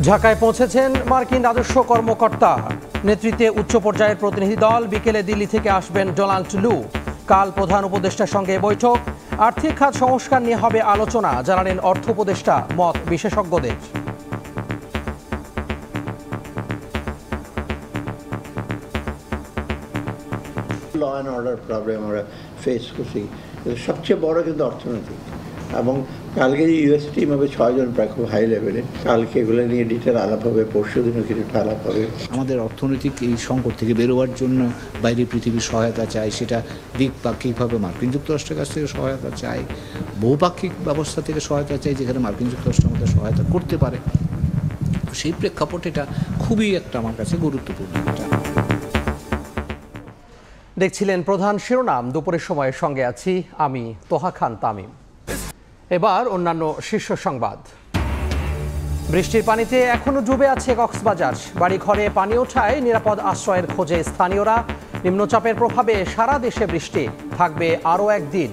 ঢাকায় পৌঁছেছেন মার্কিন রাজস্ব কর্মকর্তা। নেতৃত্বে উচ্চ পর্যায়ের প্রতিনিধি দল। বিকেলে দিল্লি থেকে আসবেন ডোনাল্ড লু। কাল প্রধান উপদেষ্টার সঙ্গে বৈঠক। আর্থিক খাত সংস্কার নিয়ে হবে আলোচনা, জানালেন অর্থ উপদেষ্টা। মত বিশেষজ্ঞদের। ল অ্যান্ড অর্ডার প্রবলেম আমরা ফেস করছি, সবচেয়ে বড় কিন্তু অর্থনৈতিক। এবং কালকে যে ইউএস টিম হবে 6 জন প্রায় খুব হাই লেভেলে, কালকে এগুলো নিয়ে ডিটেল আলাপ হবে, পরশু দিনও কিছুটা আলাপ হবে। আমাদের অর্থনৈতিক এই সংকট থেকে বেরোবার জন্য বাইরে পৃথিবীর সহায়তা চাই, সেটা দ্বিপাক্ষিকভাবে মার্কিন যুক্তরাষ্ট্রের কাছ থেকে সহায়তা চাই, বহুপাক্ষিক ব্যবস্থা থেকে সহায়তা চাই, যেখানে মার্কিন যুক্তরাষ্ট্র আমাদের সহায়তা করতে পারে। সেই প্রেক্ষাপট এটা খুবই একটা আমার কাছে গুরুত্বপূর্ণ একটা। দেখছিলেন প্রধান শিরোনাম। দুপুরের সময় সঙ্গে আছি আমি তোহা খান তামিম। এবার অন্যান্য শীর্ষ সংবাদ। বৃষ্টির পানিতে এখনো ডুবে আছে কক্সবাজার। বাড়িঘরে পানি ওঠায় নিরাপদ আশ্রয়ের খোঁজে স্থানীয়রা। নিম্নচাপের প্রভাবে সারা দেশে বৃষ্টি থাকবে আরও একদিন।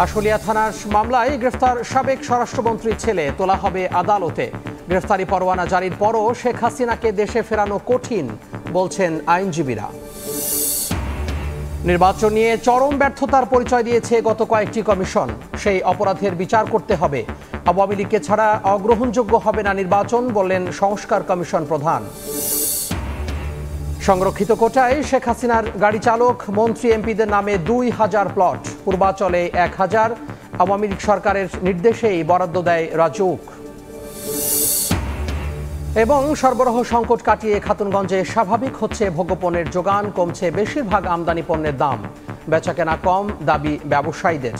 আশুলিয়া থানার মামলায় গ্রেফতার সাবেক স্বরাষ্ট্রমন্ত্রীর ছেলে তোলা হবে আদালতে। গ্রেফতারি পরোয়ানা জারির পরও শেখ হাসিনাকে দেশে ফেরানো কঠিন বলছেন আইনজীবীরা। নির্বাচন নিয়ে চরম ব্যর্থতার পরিচয় দিয়েছে গত কয়েকটি কমিশন। সেই অপরাধের বিচার করতে হবে। আওয়ামী লীগকে ছাড়া অগ্রহণযোগ্য হবে না নির্বাচন, বললেন সংস্কার কমিশন প্রধান। সংরক্ষিত কোটায় শেখ হাসিনার গাড়ি চালক, মন্ত্রী, এমপিদের নামে 2000 প্লট, পূর্বাচলে 1000। আওয়ামী লীগ সরকারের নির্দেশেই বরাদ্দ দেয় রাজউক। এবং সরবরাহ সংকট কাটিয়ে খাতুনগঞ্জে স্বাভাবিক হচ্ছে ভোগ্যপণ্যের যোগান, কমছে বেশিরভাগ আমদানি পণ্যের দাম। বেচাকেনা কম, দাবি ব্যবসায়ীদের।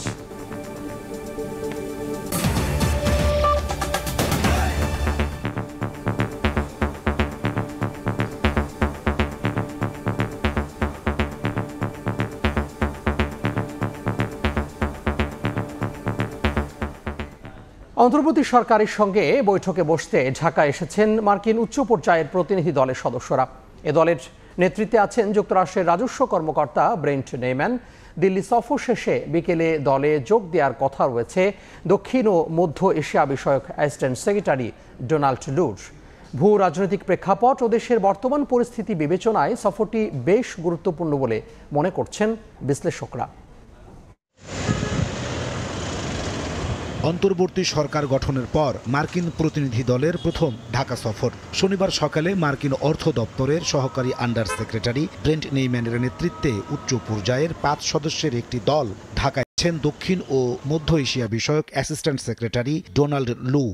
অন্তর্বর্তী সরকারের সঙ্গে বৈঠকে বসতে ঢাকা এসেছেন মার্কিন উচ্চ পর্যায়ের প্রতিনিধি দলের সদস্যরা। এ দলের নেতৃত্বে আছেন যুক্তরাষ্ট্রের রাজস্ব কর্মকর্তা ব্রেন্ট নেইম্যান। দিল্লি সফর শেষে বিকেলে দলে যোগ দেওয়ার কথা রয়েছে দক্ষিণ ও মধ্য এশিয়া বিষয়ক অ্যাসিস্ট্যান্ট সেক্রেটারি ডোনাল্ড লুর। ভূ রাজনৈতিক প্রেক্ষাপট ও দেশের বর্তমান পরিস্থিতি বিবেচনায় সফরটি বেশ গুরুত্বপূর্ণ বলে মনে করছেন বিশ্লেষকরা। অন্তর্বর্তী সরকার গঠনের পর মার্কিন প্রতিনিধি দলের প্রথম ঢাকা সফর। শনিবার সকালে মার্কিন অর্থ দপ্তরের সহকারী আন্ডার সেক্রেটারি ব্রেন্ট নেইম্যানের নেতৃত্বে উচ্চ পর্যায়ের 5 সদস্যের একটি দল ঢাকায় আছেন দক্ষিণ ও মধ্য এশিয়া বিষয়ক অ্যাসিস্ট্যান্ট সেক্রেটারি ডোনাল্ড লু।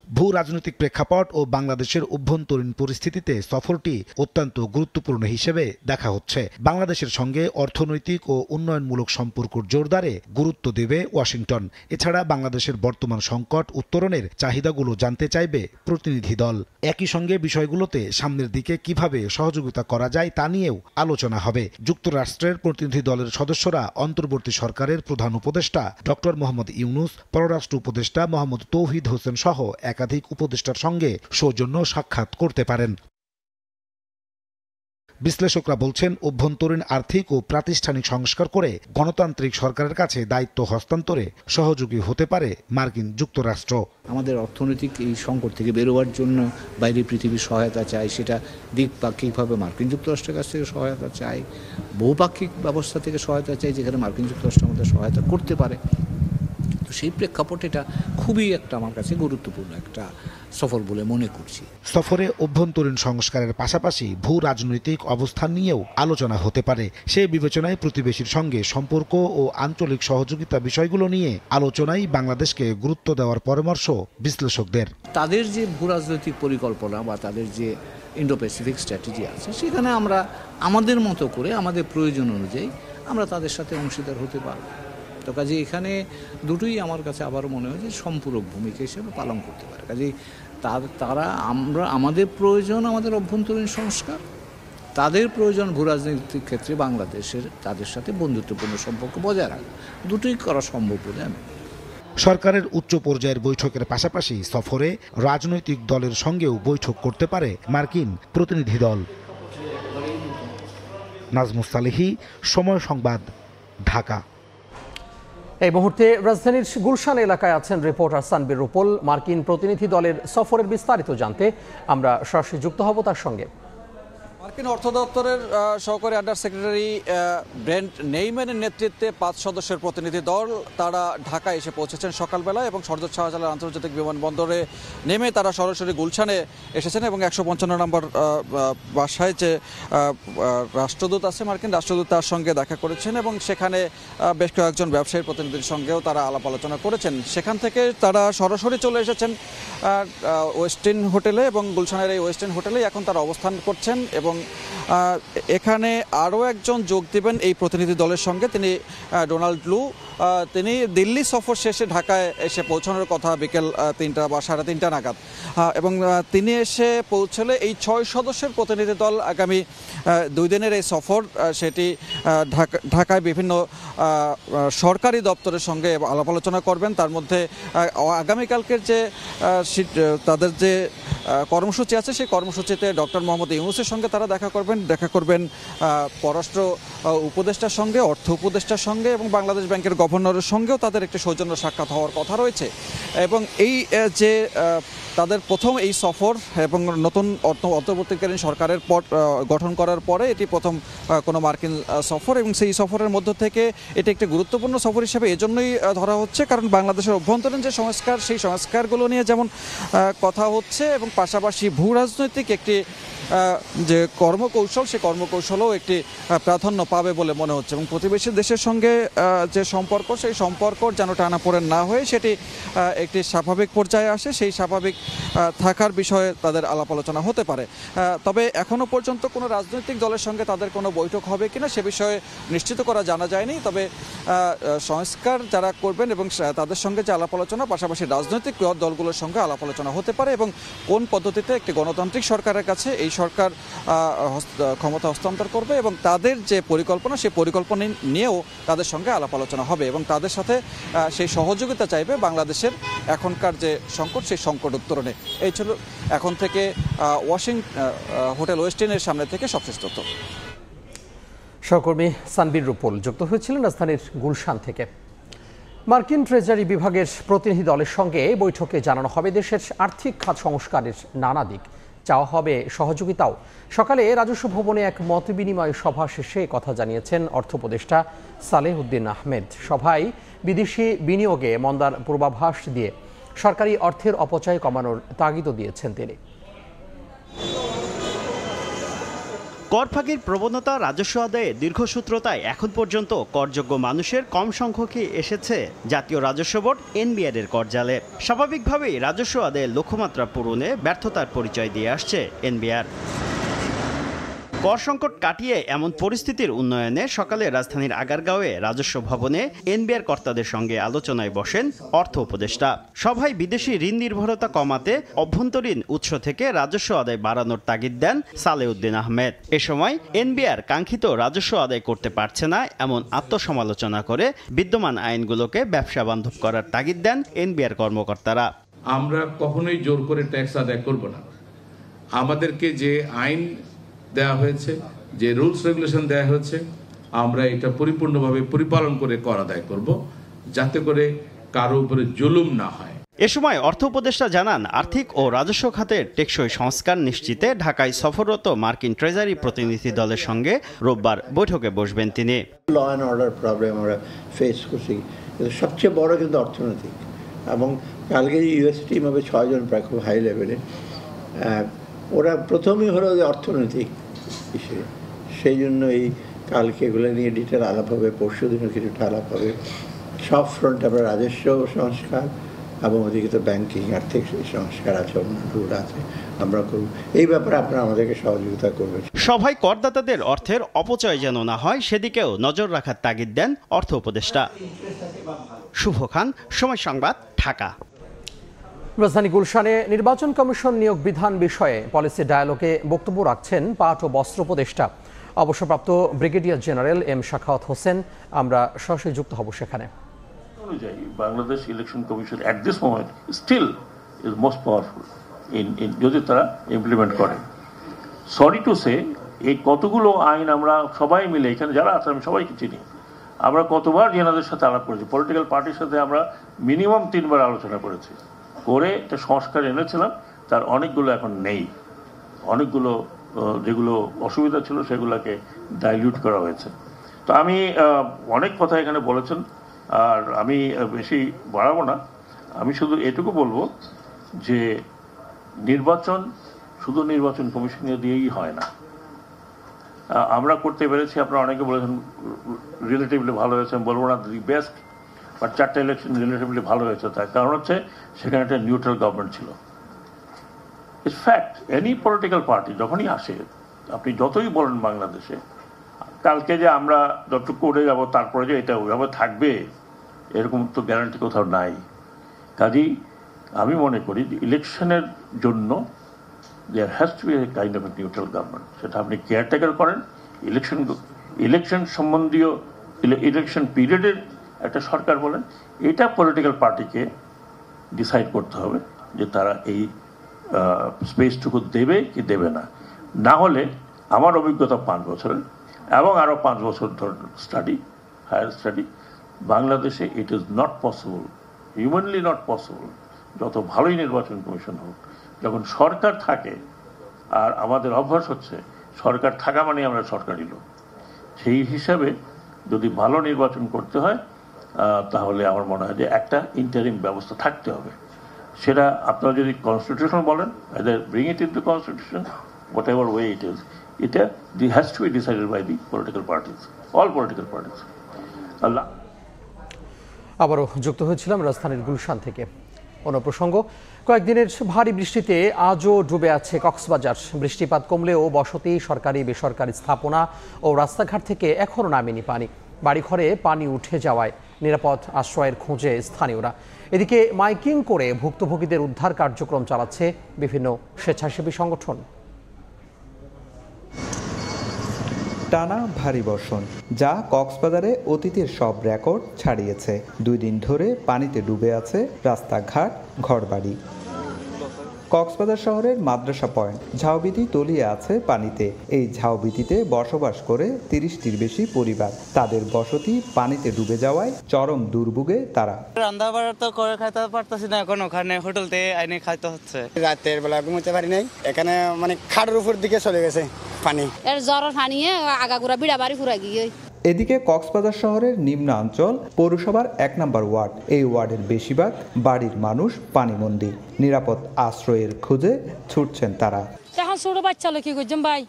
ভূ রাজনৈতিক প্রেক্ষাপট ও বাংলাদেশের অভ্যন্তরীণ পরিস্থিতিতে সফরটি অত্যন্ত গুরুত্বপূর্ণ হিসেবে দেখা হচ্ছে। বাংলাদেশের সঙ্গে অর্থনৈতিক ও উন্নয়নমূলক সম্পর্ক জোরদারে গুরুত্ব দেবে ওয়াশিংটন। এছাড়া বাংলাদেশের বর্তমান সংকট উত্তরণের চাহিদাগুলো জানতে চাইবে প্রতিনিধি দল। একই সঙ্গে বিষয়গুলোতে সামনের দিকে কিভাবে সহযোগিতা করা যায় তা নিয়েও আলোচনা হবে। যুক্তরাষ্ট্রের প্রতিনিধি দলের সদস্যরা অন্তর্বর্তী সরকারের প্রধান উপদেষ্টা ডক্টর মোহাম্মদ ইউনুস, পররাষ্ট্র উপদেষ্টা মোহাম্মদ তৌহিদ হোসেন সহ একাধিক উপদেষ্টার সঙ্গে সৌজন্য সাক্ষাৎ করতে পারেন। বিশ্লেষকরা বলছেন, অভ্যন্তরীণ আর্থিক ও প্রাতিষ্ঠানিক সংস্কার করে গণতান্ত্রিক সরকারের কাছে দায়িত্ব হস্তান্তরে সহযোগী হতে পারে মার্কিন যুক্তরাষ্ট্র। আমাদের অর্থনৈতিক এই সংকট থেকে বেরোবার জন্য বাইরে পৃথিবীর সহায়তা চাই, সেটা দ্বিপাক্ষিকভাবে মার্কিন যুক্তরাষ্ট্রের কাছ থেকে সহায়তা চাই, বহুপাক্ষিক ব্যবস্থা থেকে সহায়তা চাই, যেখানে মার্কিন যুক্তরাষ্ট্র আমাদের সহায়তা করতে পারে। সেই প্রেক্ষাপট এটা খুবই একটা আমার কাছে গুরুত্বপূর্ণ একটা সফর বলে মনে করছি। সফরে অভ্যন্তরীণ সংস্কারের পাশাপাশি ভূ রাজনৈতিক অবস্থান নিয়েও আলোচনা হতে পারে। সেই বিবেচনায় প্রতিবেশীর সঙ্গে সম্পর্ক ও আঞ্চলিক সহযোগিতা বিষয়গুলো নিয়ে আলোচনায় বাংলাদেশকে গুরুত্ব দেওয়ার পরামর্শ বিশ্লেষকদের। তাদের যে ভূ রাজনৈতিক পরিকল্পনা বা তাদের যে ইন্ডো প্যাসিফিক স্ট্র্যাটেজি আছে, সেখানে আমরা আমাদের মতো করে আমাদের প্রয়োজন অনুযায়ী আমরা তাদের সাথে অংশীদার হতে পারব। তো কাজে এখানে দুটোই আমার কাছে আবারও মনে হয় যে সম্পূরক ভূমিকা হিসেবে পালন করতে পারে। কাজেই তারা আমাদের প্রয়োজন আমাদের অভ্যন্তরীণ সংস্কার, তাদের প্রয়োজন ভূ রাজনৈতিক ক্ষেত্রে বাংলাদেশের তাদের সাথে বন্ধুত্বপূর্ণ সম্পর্ক বজায় রাখা। দুটোই করা সম্ভব বলে আমি। সরকারের উচ্চ পর্যায়ের বৈঠকের পাশাপাশি সফরে রাজনৈতিক দলের সঙ্গেও বৈঠক করতে পারে মার্কিন প্রতিনিধি দল। নাজমুস সালেহী, সময় সংবাদ, ঢাকা। এই মুহূর্তে রাজধানীর গুলশান এলাকায় আছেন রিপোর্টার সানবীর রুপল। মার্কিন প্রতিনিধি দলের সফরের বিস্তারিত জানতে আমরা সরাসরি যুক্ত হব তার সঙ্গে। মার্কিন অর্থ দপ্তরের সহকারী আন্ডার সেক্রেটারি ব্রেন্ট নেইম্যানের নেতৃত্বে 5 সদস্যের প্রতিনিধি দল তারা ঢাকায় এসে পৌঁছেছেন সকালবেলা এবং সরদার শাহজালাল আন্তর্জাতিক বিমানবন্দরে নেমে তারা সরাসরি গুলশানে এসেছেন এবং 155 নম্বর বাসায় যে রাষ্ট্রদূত আছে মার্কিন রাষ্ট্রদূত তার সঙ্গে দেখা করেছেন এবং সেখানে বেশ কয়েকজন ব্যবসায়ী প্রতিনিধির সঙ্গেও তারা আলাপ আলোচনা করেছেন। সেখান থেকে তারা সরাসরি চলে এসেছেন ওয়েস্টিন হোটেলে এবং গুলশানের এই ওয়েস্টিন হোটেলেই এখন তারা অবস্থান করছেন এবং এখানে আরও একজন যোগ দেবেন এই প্রতিনিধি দলের সঙ্গে। তিনি ডোনাল্ড লু, তিনি দিল্লি সফর শেষে ঢাকায় এসে পৌঁছানোর কথা বিকেল 3টা বা 3:30 নাগাদ এবং তিনি এসে পৌঁছলে এই 6 সদস্যের প্রতিনিধি দল আগামী 2 দিনের এই সফর সেটি ঢাকায় বিভিন্ন সরকারি দপ্তরের সঙ্গে আলাপ আলোচনা করবেন। তার মধ্যে আগামীকালকের যে তাদের যে কর্মসূচি আছে সেই কর্মসূচিতে ডক্টর মোহাম্মদ ইউনূসের সঙ্গে তারা দেখা করবেন পররাষ্ট্র উপদেষ্টার সঙ্গে, অর্থ উপদেষ্টার সঙ্গে এবং বাংলাদেশ ব্যাংকের গভর্নরের সঙ্গেও তাদের একটি সৌজন্য সাক্ষাৎ হওয়ার কথা রয়েছে। এবং এই যে তাদের প্রথম এই সফর এবং নতুন অন্তর্বর্তীকালীন সরকারের পর গঠন করার পরে এটি প্রথম কোনো মার্কিন সফর এবং সেই সফরের মধ্য থেকে এটি একটি গুরুত্বপূর্ণ সফর হিসেবে এজন্যই ধরা হচ্ছে কারণ বাংলাদেশের অভ্যন্তরীণ যে সংস্কার সেই সংস্কারগুলো নিয়ে যেমন কথা হচ্ছে এবং পাশাপাশি ভূ রাজনৈতিক একটি যে কর্মকৌশল সেই কর্মকৌশলও একটি প্রাধান্য পাবে বলে মনে হচ্ছে এবং প্রতিবেশী দেশের সঙ্গে যে সম্পর্ক সেই সম্পর্ক যেন টানাপোড়েন না হয়ে সেটি একটি স্বাভাবিক পর্যায়ে আসে, সেই স্বাভাবিক থাকার বিষয়ে তাদের আলাপ আলোচনা হতে পারে। তবে এখনও পর্যন্ত কোনো রাজনৈতিক দলের সঙ্গে তাদের কোনো বৈঠক হবে কিনা সে বিষয়ে নিশ্চিত করা জানা যায়নি। তবে সংস্কার যারা করবেন এবং তাদের সঙ্গে যে আলাপ আলোচনা পাশাপাশি রাজনৈতিক দলগুলোর সঙ্গে আলাপ আলোচনা হতে পারে এবং কোন পদ্ধতিতে একটি গণতান্ত্রিক সরকারের কাছে এই সরকার ক্ষমতা হস্তান্তর করবে এবং তাদের যে পরিকল্পনা সেই পরিকল্পনা নিয়েও তাদের সঙ্গে আলাপ আলোচনা হবে এবং তাদের সাথে সেই সহযোগিতা চাইবে বাংলাদেশের এখনকার যে সংকট সেই সংকট উত্তরণে। এই ছিল এখন থেকে হোটেল ওয়েস্টিনের সামনে থেকে সবশেষ তথ্য। সহকর্মী সানবীর রুপল যুক্ত হয়েছিলেন রাজধানীর গুলশান থেকে। মার্কিন ট্রেজারি বিভাগের প্রতিনিধি দলের সঙ্গে বৈঠকে জানানো হবে দেশের আর্থিক খাত সংস্কারের নানা দিক, চাওয়া হবে সহযোগিতাও। সকালে রাজস্ব ভবনে এক মতবিনিময় সভা শেষে কথা জানিয়েছেন অর্থ উপদেষ্টা সালেহউদ্দিন আহমেদ। সভায় বিদেশি বিনিয়োগে মন্দার পূর্বাভাস দিয়ে সরকারি অর্থের অপচয় কমানোর তাগিদও দিয়েছেন তিনি। কর ফাঁকির প্রবণতা রাজস্ব আদায়ে দীর্ঘসূত্রতায় এখন পর্যন্ত করযোগ্য মানুষের কম সংখ্যকই এসেছে জাতীয় রাজস্ব বোর্ড এনবিআর এর করজালে। স্বাভাবিকভাবেই রাজস্ব আদায়ের লক্ষ্যমাত্রা পূরণে ব্যর্থতার পরিচয় দিয়ে আসছে এনবিআর। কর সংকট কাটিয়ে এমন পরিস্থিতির উন্নয়নে সকালে রাজধানীর আগারগাঁওয়ে রাজস্ব ভবনে এনবিআর কর্তাদের সঙ্গে আলোচনায় বসেন অর্থ উপদেষ্টা। সভায় বিদেশি ঋণ নির্ভরতা কমাতে অভ্যন্তরীণ উৎস থেকে রাজস্ব আদায় বাড়ানোর তাগিদ দেন সালেহউদ্দিন আহমেদ। এ সময় এনবিআর কাঙ্ক্ষিত রাজস্ব আদায় করতে পারছে না এমন আত্মসমালোচনা করে বিদ্যমান আইনগুলোকে ব্যবসা বান্ধব করার তাগিদ দেন এনবিআর কর্মকর্তারা। আমরা কখনোই জোর করে ট্যাক্স আদায় করব না। আমাদেরকে যে আইন দেয়া হয়েছে, যে রুলস রেগুলেশন দেয়া হয়েছে, আমরা এটা পরিপূর্ণভাবে পরিপালন করে কর আদায় করব যাতে করে কারো উপরে জুলুম না হয়। এ সময় অর্থ উপদেষ্টা জানান আর্থিক ও রাজস্ব খাতের টেকসই সংস্কার নিশ্চিতে ঢাকায় সফররত মার্কিন ট্রেজারি প্রতিনিধি দলের সঙ্গে রোববার বৈঠকে বসবেন তিনি। ল অ্যান্ড অর্ডার প্রবলেম আমরা ফেস করছি, সবচেয়ে বড় কিন্তু অর্থনৈতিক। এবং কালকে ইউএস টিম হবে 6 জন প্রায় খুব হাই লেভেলে, ওরা প্রথমেই হলো যে অর্থনৈতিক ইস্যু, সেই জন্য এই কালকে এগুলো নিয়ে ডিটেল আলাপ হবে, পরশু দিনও কিছুটা আলাপ হবে। সব ফ্রন্টে আমরা রাজস্ব সংস্কার এবং ওদিকে তো ব্যাংকিং আর্থিক সংস্কার আছে, অন্য রুল আছে, আমরা করব। এই ব্যাপারে আপনারা আমাদেরকে সহযোগিতা করবেন। সভায় করদাতাদের অর্থের অপচয় যেন না হয় সেদিকেও নজর রাখার তাগিদ দেন অর্থ উপদেষ্টা। শুভ খান, সময় সংবাদ, ঢাকা। রাজধানী গুলশানে নির্বাচন কমিশন নিয়োগ বিধান বিষয়ে পলিসি ডায়ালগে বক্তব্য রাখছেন পাট ও বস্ত্র উপদেষ্টা অবসরপ্রাপ্ত brigadier general M Shakhawat Hossain. আমরা সরাসরি যুক্ত হব সেখানে। Bangladesh election commission at this moment still is most powerful যদি তারা ইমপ্লিমেন্ট করে। সরি টু সে, এই কতগুলো আইন আমরা সবাই মিলে এখানে যারা আছে আমি সবাইকে চিনি, আমরা কতবার জেনাদের সাথে আলাপ করেছি, পলিটিক্যাল পার্টির সাথে আমরা মিনিমাম 3 বার আলোচনা করেছি, করে একটা সংস্কার এনেছিলাম। তার অনেকগুলো এখন নেই, অনেকগুলো যেগুলো অসুবিধা ছিল সেগুলোকে ডাইলিউট করা হয়েছে। তো আমি অনেক কথা এখানে বলেছেন, আর আমি বেশি বাড়াবো না। আমি শুধু এটুকু বলবো যে নির্বাচন শুধু নির্বাচন কমিশনে দিয়েই হয় না। আমরা করতে পেরেছি, আপনারা অনেকে বলেছেন রিলেটিভলি ভালো হয়েছে, আমি বলবো না দি বেস্ট, বাট 4টা ইলেকশন রিলেটিভলি ভালো হয়েছে। তার কারণ হচ্ছে সেখানে একটা নিউট্রাল গভর্নমেন্ট ছিল। It's fact, any political party যখনই আসে, আপনি যতই বলেন বাংলাদেশে কালকে যে আমরা যতটুকু করে যাবো তারপরে যে এটা ওইভাবে থাকবে এরকম তো গ্যারান্টি কোথাও নাই। কাজেই আমি মনে করি যে ইলেকশনের জন্য there has to be a kind of a neutral government. সেটা আপনি কেয়ারটেকার করেন, ইলেকশন সম্বন্ধীয় ইলেকশন পিরিয়ডের একটা সরকার বলেন, এটা পলিটিক্যাল পার্টিকে ডিসাইড করতে হবে যে তারা এই স্পেসটুকু দেবে কি দেবে না। না হলে আমার অভিজ্ঞতা 5 বছরের এবং আরও 5 বছর ধরে স্টাডি, হায়ার স্টাডি, বাংলাদেশে it is not possible, humanly not possible, যত ভালোই নির্বাচন কমিশন হোক, যখন সরকার থাকে। আর আমাদের অভ্যাস হচ্ছে সরকার থাকা মানে আমরা সরকারি লোক। সেই হিসাবে যদি ভালো নির্বাচন করতে হয় তাহলে আমার মনে হয় যে একটা ইন্টারিম ব্যবস্থা থাকতে হবে। সেটা আপনারা যদি কনস্টিটিউশন বলেন, bring it into constitution, whatever way it is, এটা has to be decided by the political parties, all political parties. আল্লাহ। আবারও যুক্ত হয়েছিলাম রাজধানীর গুলশান থেকে। অন্য প্রসঙ্গ, কয়েকদিনের ভারী বৃষ্টিতে আজও ডুবে আছে কক্সবাজার। বৃষ্টিপাত কমলেও বসতি, সরকারি বেসরকারি স্থাপনা ও রাস্তাঘাট থেকে এখনও নামেনি পানি। বাড়িঘরে পানি উঠে যাওয়ায় নিরাপদ আশ্রয়ের খোঁজে স্থানীয়রা। এদিকে মাইকিং করে ভুক্তভোগীদের উদ্ধার কার্যক্রম চালাচ্ছে বিভিন্ন স্বেচ্ছাসেবী সংগঠন। টানা ভারী বর্ষণ, যা কক্সবাজারে অতীতের সব রেকর্ড ছাড়িয়েছে। 2 দিন ধরে পানিতে ডুবে আছে রাস্তাঘাট, ঘরবাড়ি। কক্সবাজার শহরের মাদ্রাসা পয়েন্ট ঝাউবিতি তলিয়ে আছে পানিতে। এই ঝাউবিতিতে বসবাস করে 30টির বেশি পরিবার। তাদের বসতি পানিতে ডুবে যাওয়ায় চরম দুর্ভোগে তারা। রান্না বাড়া তো করে খাইতে পারতেছি না, এখন ওখানে হোটেলতে আইনে খাইতে হচ্ছে। রাতের বেলা ঘুমোতে পারি নাই, এখানে মানে খাটের উপর দিকে চলে গেছে পানি। এর জ্বর পানিয়ে আগাগুড়া বিড়া বাড়ি ফুরা গিয়ে। এদিকে কক্সবাজার শহরের নিম্নাঞ্চল পৌরসভার 1 নম্বর ওয়ার্ড, এই ওয়ার্ডের বেশিরভাগ বাড়ির মানুষ পানিবন্দী। নিরাপদ আশ্রয়ের খোঁজে ছুটছেন তারা। এখন ছোট বাচ্চা লোক কি করছেন ভাই,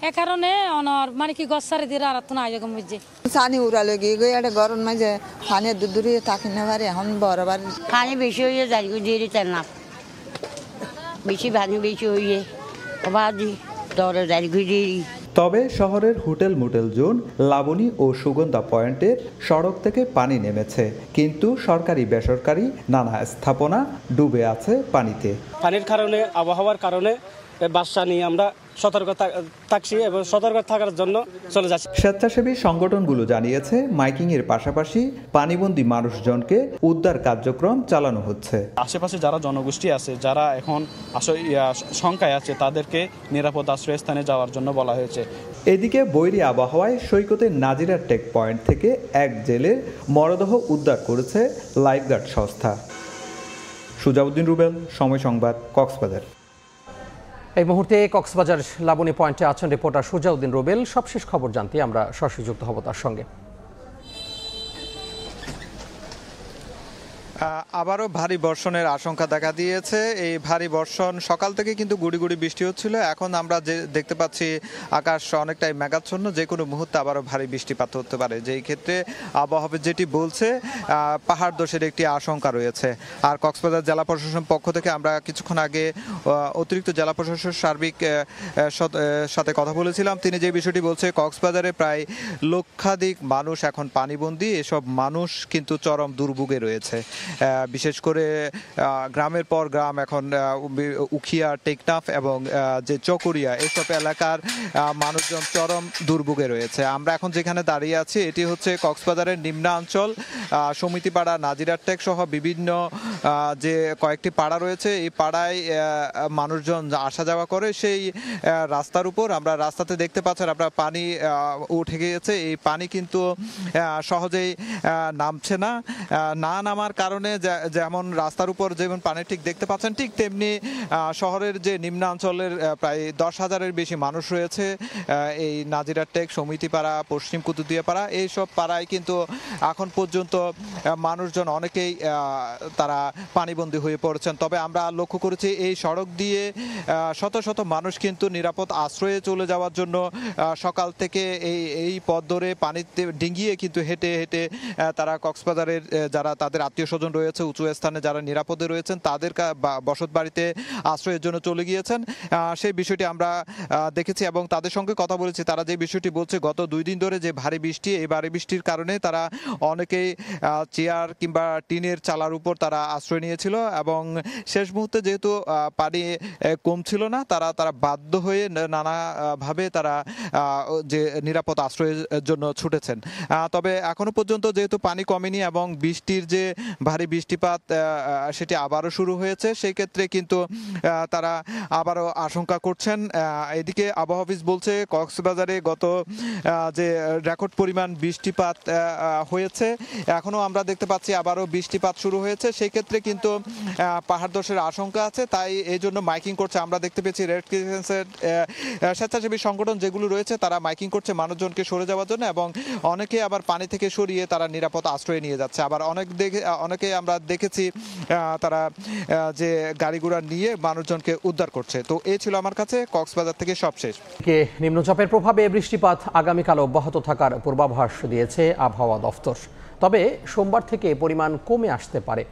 এ কারণে অনর মানে কি গছ সারি দিয়ে আর তো না এরকম বুঝছে। পানি উড়ালে গিয়ে গিয়ে একটা গরম মাঝে পানি দূরে থাকি না পারে। এখন বরাবর পানি বেশি হয়ে যায়, দিয়ে না বেশি পানি বেশি হয়ে বাজি দরে যায় ঘুরে। তবে শহরের হোটেল মোটেল জোন, লাবণী ও সুগন্ধা পয়েন্টের সড়ক থেকে পানি নেমেছে, কিন্তু সরকারি বেসরকারি নানা স্থাপনা ডুবে আছে পানিতে। পানির কারণে, আবহাওয়ার কারণে বাসা নিয়ে আমরা সতর্ক থাকছি এবং সতর্ক থাকার জন্য চলে যাচ্ছি। স্বেচ্ছাসেবী সংগঠনগুলো জানিয়েছে মাইকিং এর পাশাপাশি পানিবন্দী মানুষজনকে উদ্ধার কার্যক্রম চালানো হচ্ছে। আশেপাশে যারা জনগোষ্ঠী আছে, যারা এখন শঙ্কায় আছে, তাদেরকে নিরাপদ আশ্রয়স্থানে যাওয়ার জন্য বলা হয়েছে। এদিকে বৈরী আবহাওয়ায় সৈকতের নাজিরার টেক পয়েন্ট থেকে এক জেলের মরদেহ উদ্ধার করেছে লাইফগার্ড সংস্থা। সুজাউদ্দিন রুবেল, সময় সংবাদ, কক্সবাজার। এই মুহূর্তে কক্সবাজার লাবণী পয়েন্টে আছেন রিপোর্টার সুজাউদ্দিন রুবেল। সবশেষ খবর জানতে আমরা সরাসরি যুক্ত হব তার সঙ্গে। আবারও ভারী বর্ষণের আশঙ্কা দেখা দিয়েছে। এই ভারী বর্ষণ সকাল থেকে কিন্তু গুড়ি গুড়ি বৃষ্টি হচ্ছিল। এখন আমরা যে দেখতে পাচ্ছি আকাশ অনেকটাই মেঘাচ্ছন্ন, যে কোনো মুহূর্তে আবারও ভারী বৃষ্টিপাত হতে পারে। যেই ক্ষেত্রে আবহাওয়া যেটি বলছে পাহাড় ধসের একটি আশঙ্কা রয়েছে। আর কক্সবাজার জেলা প্রশাসনের পক্ষ থেকে আমরা কিছুক্ষণ আগে অতিরিক্ত জেলা প্রশাসক সার্বিক সাথে কথা বলেছিলাম। তিনি যে বিষয়টি বলছে, কক্সবাজারে প্রায় লক্ষাধিক মানুষ এখন পানিবন্দী। এসব মানুষ কিন্তু চরম দুর্ভোগে রয়েছে। বিশেষ করে গ্রামের পর গ্রাম এখন উখিয়া, টেকনাফ এবং যে চকরিয়া এসব এলাকার মানুষজন চরম দুর্ভোগে রয়েছে। আমরা এখন যেখানে দাঁড়িয়ে আছি এটি হচ্ছে কক্সবাজারের নিম্নাঞ্চল, সমিতিপাড়া, নাজিরারটেক সহ বিভিন্ন যে কয়েকটি পাড়া রয়েছে। এই পাড়ায় মানুষজন আসা যাওয়া করে সেই রাস্তার উপর। আমরা রাস্তাতে দেখতে পাচ্ছেন আপনার পানি উঠে গিয়েছে। এই পানি কিন্তু সহজেই নামছে না। নামার কারণে যেমন রাস্তার উপর যেমন পানি ঠিক দেখতে পাচ্ছেন, ঠিক তেমনি শহরের যে নিম্নাঞ্চলের প্রায় 10,000-এর বেশি মানুষ রয়েছে এই নাজিরারটেক, সমিতিপাড়া, পশ্চিম কুতুবদিয়াপাড়া এইসব পাড়ায় কিন্তু এখন পর্যন্ত মানুষজন অনেকেই তারা পানিবন্দী হয়ে পড়েছেন। তবে আমরা লক্ষ্য করেছি এই সড়ক দিয়ে শত শত মানুষ কিন্তু নিরাপদ আশ্রয়ে চলে যাওয়ার জন্য সকাল থেকে এই পথ ধরে পানিতে ডিঙ্গিয়ে কিন্তু হেঁটে হেঁটে তারা কক্সবাজারের যারা তাদের আত্মীয় স্বজন রয়েছে, উঁচু স্থানে যারা নিরাপদে রয়েছেন তাদের বসত বাড়িতে আশ্রয়ের জন্য চলে গিয়েছেন। সেই বিষয়টি আমরা দেখেছি এবং তাদের সঙ্গে কথা বলেছি। তারা যে বিষয়টি বলছে, গত 2 দিন ধরে যে ভারী বৃষ্টি, এই ভারী বৃষ্টির কারণে তারা অনেকেই চেয়ার কিংবা টিনের চালার উপর তারা আশ্রয় নিয়েছিল এবং শেষ মুহূর্তে যেহেতু পানি কমছিল না, তারা বাধ্য হয়ে নানাভাবে তারা যে নিরাপদ আশ্রয়ের জন্য ছুটেছেন। তবে এখনো পর্যন্ত যেহেতু পানি কমেনি এবং বৃষ্টির যে ভারী বৃষ্টিপাত সেটি আবারও শুরু হয়েছে, সেই ক্ষেত্রে কিন্তু তারা আবারও আশঙ্কা করছেন। এদিকে আবহাওয়া অফিস বলছে কক্সবাজারে গত যে রেকর্ড পরিমাণ বৃষ্টিপাত হয়েছে, এখনো আমরা দেখতে পাচ্ছি আবারও বৃষ্টিপাত শুরু হয়েছে। সেই ক্ষেত্রে কিন্তু পাহাড় ধসের আশঙ্কা আছে, তাই এই জন্য মাইকিং করছে। আমরা দেখতে পেয়েছি রেড ক্রিসেন্টের স্বেচ্ছাসেবী সংগঠন যেগুলো রয়েছে তারা মাইকিং করছে মানুষজনকে সরে যাওয়ার জন্য এবং অনেকে আবার পানি থেকে সরিয়ে তারা নিরাপদ আশ্রয়ে নিয়ে যাচ্ছে। আবার অনেকে আমরা দেখেছি তারা যে গাড়ি ঘোড়া নিয়ে মানুষজনকে উদ্ধার করছে। তো এই ছিল আমার কাছে কক্সবাজার থেকে সবশেষ। নিম্নচাপের প্রভাবে বৃষ্টিপাত আগামীকাল অব্যাহত থাকার পূর্বাভাস দিয়েছে আবহাওয়া দফতর। তবে সোমবার থেকে পরিমাণ কমে আসতে পারে।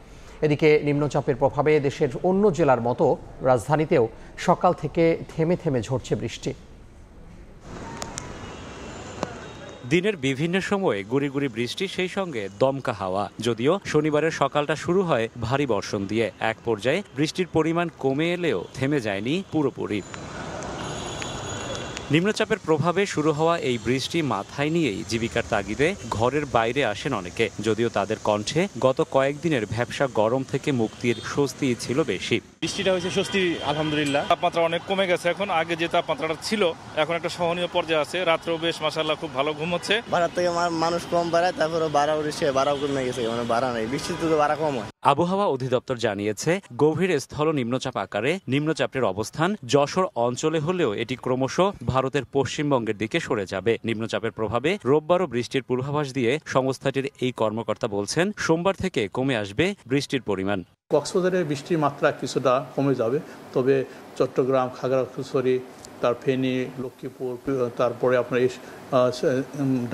এদিকে নিম্নচাপের প্রভাবে দেশের অন্য জেলার মতো রাজধানীতেও সকাল থেকে থেমে থেমে ঝরছে বৃষ্টি। দিনের বিভিন্ন সময়ে গুড়ি গুড়ি বৃষ্টি, সেই সঙ্গে দমকা হাওয়া। যদিও শনিবারের সকালটা শুরু হয় ভারী বর্ষণ দিয়ে, এক পর্যায়ে বৃষ্টির পরিমাণ কমে এলেও থেমে যায়নি পুরোপুরি। নিম্নচাপের প্রভাবে শুরু হওয়া এই বৃষ্টি মাথায় নিয়েই জীবিকার তাগিদে ঘরের বাইরে আসেন অনেকে। যদিও তাদের কণ্ঠে গত কয়েকদিনের ভ্যাপসা গরম থেকে মুক্তির স্বস্তি ছিল বেশি। বৃষ্টিটা হয়েছে স্বস্তি, আলহামদুলিল্লাহ। তাপমাত্রা অনেক কমে গেছে এখন, আগে যে তাপমাত্রাটা ছিল এখন একটা সহনীয় পর্যায়ে আছে। রাত্রেও বেশ মাশাআল্লাহ খুব ভালো ঘুম হচ্ছে। ভাড়ার থেকে মানুষ কম বাড়ায়, তারপরে ভাড়া উঠেছে, ভাড়াও কমে গেছে, মানে ভাড়া নেই, বৃষ্টিতে তো ভাড়া কম হয়। আবহাওয়া অধিদপ্তর জানিয়েছে গভীর স্থল নিম্নচাপ আকারে নিম্নচাপের অবস্থান যশোর অঞ্চলে হলেও এটি ক্রমশ ভারতের পশ্চিমবঙ্গের দিকে সরে যাবে। নিম্নচাপের প্রভাবে রোববারও বৃষ্টির পূর্বাভাস দিয়ে সংস্থাটির এই কর্মকর্তা বলছেন সোমবার থেকে কমে আসবে বৃষ্টির পরিমাণ। কক্সবাজারের বৃষ্টির মাত্রা কিছুটা কমে যাবে, তবে চট্টগ্রাম, খাগড়াছড়ি, তার ফেনী, লক্ষ্মীপুর, তারপরে আপনার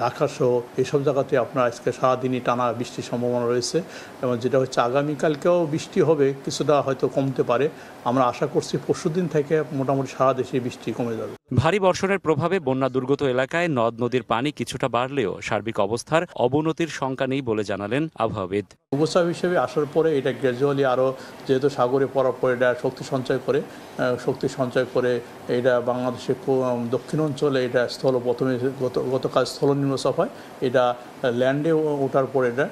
ঢাকা সহ এইসব জায়গাতে আপনার আজকে সারাদিনই টানা বৃষ্টির সম্ভাবনা রয়েছে এবং যেটা হচ্ছে আগামীকালকেও বৃষ্টি হবে, কিছুটা হয়তো কমতে পারে। আমরা আশা করছি পরশুদিন থেকে মোটামুটি সারা দেশে বৃষ্টি কমে যাবে। ভারী বর্ষণের প্রভাবে বন্যা দুর্গত এলাকায় নদ নদীর পানি কিছুটা বাড়লেও সার্বিক অবস্থার অবনতির শঙ্কা নেই বলে জানালেন আবহাওয়াবিদ। উপচাপ হিসেবে আসার পরে এটা গ্র্যাজুয়ালি আরও যেহেতু সাগরে পড়ার পরে এটা শক্তি সঞ্চয় করে এটা বাংলাদেশের দক্ষিণ অঞ্চলে এটা প্রথমে গতকাল স্থল নিম্নচাপ হয়, এটা ল্যান্ডে ওঠার পরে এটা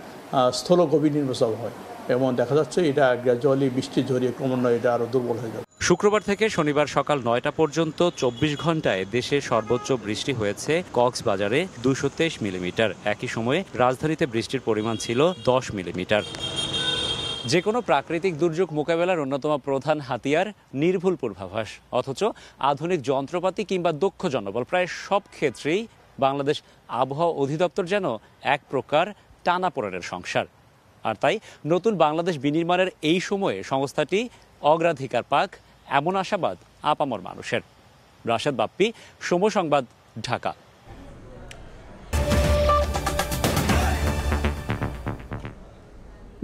স্থল গভীর নিম্নচাপ হয় এবং দেখা যাচ্ছে এটা গ্র্যাজুয়ালি বৃষ্টি ঝরিয়ে ক্রমান্বয়ে এটা আরও দুর্বল হয়ে যাবে। শুক্রবার থেকে শনিবার সকাল 9টা পর্যন্ত 24 ঘন্টায় দেশে সর্বোচ্চ বৃষ্টি হয়েছে কক্সবাজারে 223 মিলিমিটার। একই সময়ে রাজধানীতে বৃষ্টির পরিমাণ ছিল 10 মিলিমিটার। যে কোনো প্রাকৃতিক দুর্যোগ মোকাবেলার অন্যতম প্রধান হাতিয়ার নির্ভুল পূর্বাভাস, অথচ আধুনিক যন্ত্রপাতি কিংবা দক্ষ জনবল প্রায় সব ক্ষেত্রেই বাংলাদেশ আবহাওয়া অধিদপ্তর যেন এক প্রকার টানাপোড়েনের সংসার। আর তাই নতুন বাংলাদেশ বিনির্মাণের এই সময়ে সংস্থাটি অগ্রাধিকার পাক এমন আশাবাদ আপামর মানুষের। রাশেদ বাপ্পি, সময় সংবাদ, ঢাকা।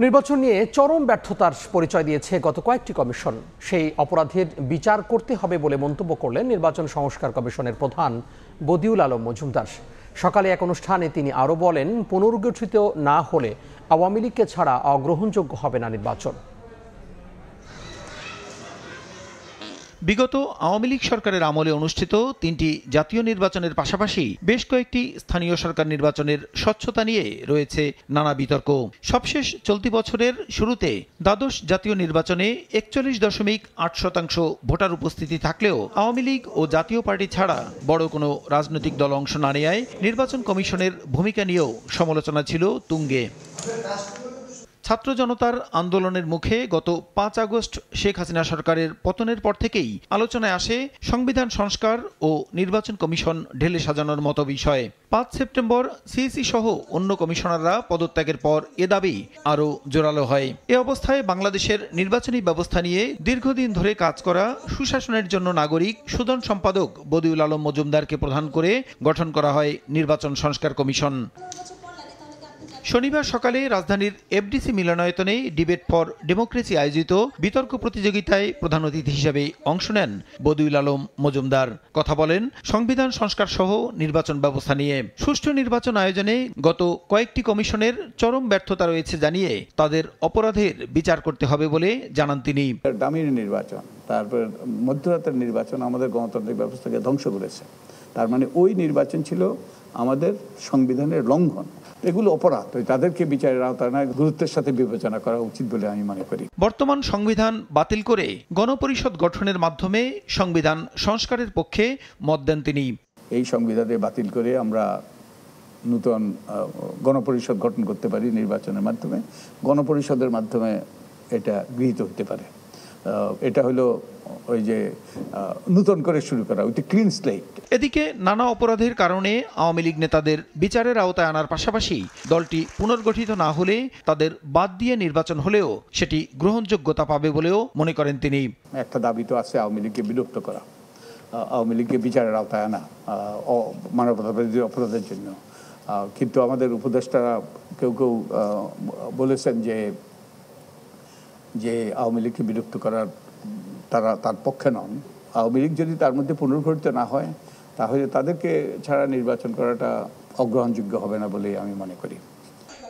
নির্বাচন নিয়ে চরম ব্যর্থতার পরিচয় দিয়েছে গত কয়েকটি কমিশন। সেই অপরাধের বিচার করতে হবে বলে মন্তব্য করলেন নির্বাচন সংস্কার কমিশনের প্রধান বদিউল আলম মজুমদার। সকালে এক অনুষ্ঠানে তিনি আরও বলেন, পুনর্গঠিত না হলে আওয়ামী লীগকে ছাড়া অগ্রহণযোগ্য হবে না নির্বাচন। বিগত আওয়ামী লীগ সরকারের আমলে অনুষ্ঠিত 3টি জাতীয় নির্বাচনের পাশাপাশি বেশ কয়েকটি স্থানীয় সরকার নির্বাচনের স্বচ্ছতা নিয়ে রয়েছে নানা বিতর্ক। সবশেষ চলতি বছরের শুরুতে দ্বাদশ জাতীয় নির্বাচনে 41.8% ভোটার উপস্থিতি থাকলেও আওয়ামী লীগ ও জাতীয় পার্টি ছাড়া বড় কোনো রাজনৈতিক দল অংশ না নেয়ায় নির্বাচন কমিশনের ভূমিকা নিয়েও সমালোচনা ছিল তুঙ্গে। ছাত্র জনতার আন্দোলনের মুখে গত 5 আগস্ট শেখ হাসিনা সরকারের পতনের পর থেকেই আলোচনায় আসে সংবিধান সংস্কার ও নির্বাচন কমিশন ঢেলে সাজানোর মতো বিষয়। 5 সেপ্টেম্বর সিইসি সহ অন্য কমিশনাররা পদত্যাগের পর এ দাবি আরও জোরালো হয়। এ অবস্থায় বাংলাদেশের নির্বাচনী ব্যবস্থা নিয়ে দীর্ঘদিন ধরে কাজ করা সুশাসনের জন্য নাগরিক সুদান সম্পাদক বদিউল আলম মজুমদারকে প্রধান করে গঠন করা হয় নির্বাচন সংস্কার কমিশন। শনিবার সকালে রাজধানীর এফডিসি মিলনায়তনে ডিবেট ফর ডেমোক্রেসি আয়োজিত বিতর্ক প্রতিযোগিতায় প্রধান অতিথি হিসেবে অংশ নেন বদিউল আলম মজুমদার। কথা বলেন সংবিধান সংস্কার সহ নির্বাচন ব্যবস্থা নিয়ে। সুষ্ঠু নির্বাচন আয়োজনে গত কয়েকটি কমিশনের চরম ব্যর্থতা রয়েছে জানিয়ে তাদের অপরাধের বিচার করতে হবে বলে জানান তিনি। ডামির নির্বাচন, তারপর মধ্যরাতের নির্বাচন আমাদের গণতান্ত্রিক ব্যবস্থাকে ধ্বংস করেছে। তার মানে ওই নির্বাচন ছিল আমাদের সংবিধানের লঙ্ঘন। এগুলো অপরাধ, তাদেরকে বিচারের আওতায় না গুরুত্বের সাথে বিবেচনা করা উচিত বলে আমি মনে করি। বর্তমান সংবিধান বাতিল করে গণপরিষদ গঠনের মাধ্যমে সংবিধান সংস্কারের পক্ষে মত দেন তিনি। এই সংবিধানে বাতিল করে আমরা নতুন গণপরিষদ গঠন করতে পারি নির্বাচনের মাধ্যমে। গণপরিষদের মাধ্যমে এটা গৃহীত হতে পারে। এটা হলো ওই যে নতুন করে শুরু করা, ওইটা ক্লিন স্লেট। এদিকে নানা অপরাধের কারণে আওয়ামী লীগ নেতাদের বিচারের আওতায় আনার পাশাপাশি দলটি পুনর্গঠিত না হলে তাদের বাদ দিয়ে নির্বাচন হলেও সেটি গ্রহণযোগ্যতা পাবে বলেও মনে করেন তিনি। একটা দাবি তো আছে আওয়ামী লীগকে বিলুপ্ত করা, আওয়ামী লীগকে বিচারের আওতায় আনা মানবতাবিরোধী অপরাধের জন্য। কিন্তু আমাদের উপদেষ্টারা কেউ কেউ বলেছেন যে আওয়ামী লীগকে বিলুপ্ত করার তারা তার পক্ষে নন। আওয়ামী লীগ যদি তার মধ্যে পুনর্গঠিত না হয় তাহলে তাদেরকে ছাড়া নির্বাচন করাটা অগ্রহণযোগ্য হবে না বলে আমি মনে করি।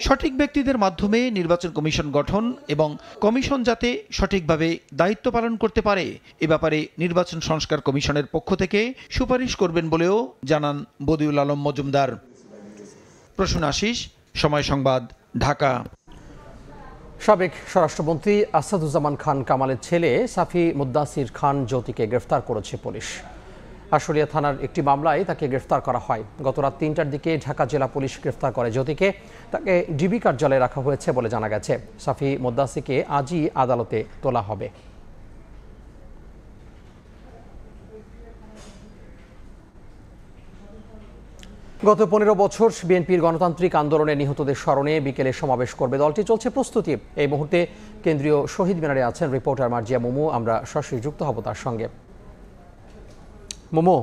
সঠিক ব্যক্তিদের মাধ্যমে নির্বাচন কমিশন গঠন এবং কমিশন যাতে সঠিকভাবে দায়িত্ব পালন করতে পারে এ ব্যাপারে নির্বাচন সংস্কার কমিশনের পক্ষ থেকে সুপারিশ করবেন বলেও জানান বদিউল আলম মজুমদার। প্রসূন আশিস, সময় সংবাদ, ঢাকা। সাবেক স্বরাষ্ট্রমন্ত্রী আসাদুজ্জামান খান কামালের ছেলে সাফি মুদ্দাসির খান জ্যোতিকে গ্রেফতার করেছে পুলিশ। আশুলিয়া থানার একটি মামলায় তাকে গ্রেফতার করা হয়। গত রাত 3টার দিকে ঢাকা জেলা পুলিশ গ্রেফতার করে জ্যোতিকে। তাকে ডিবি কার্যালয়ে রাখা হয়েছে বলে জানা গেছে। সাফি মুদ্দাসিকে আজই আদালতে তোলা হবে। গত 15 বছর বিএনপির গণতান্ত্রিক আন্দোলনে নিহতদের স্মরণে বিকেলে সমাবেশ করবে দলটি। চলছে প্রস্তুতি। এই মুহূর্তে কেন্দ্রীয় শহীদ মিনারে আছেন রিপোর্টার মার্জিয়া মোমো। আমরা সরাসরি যুক্ত হব তার সঙ্গে। মোমো,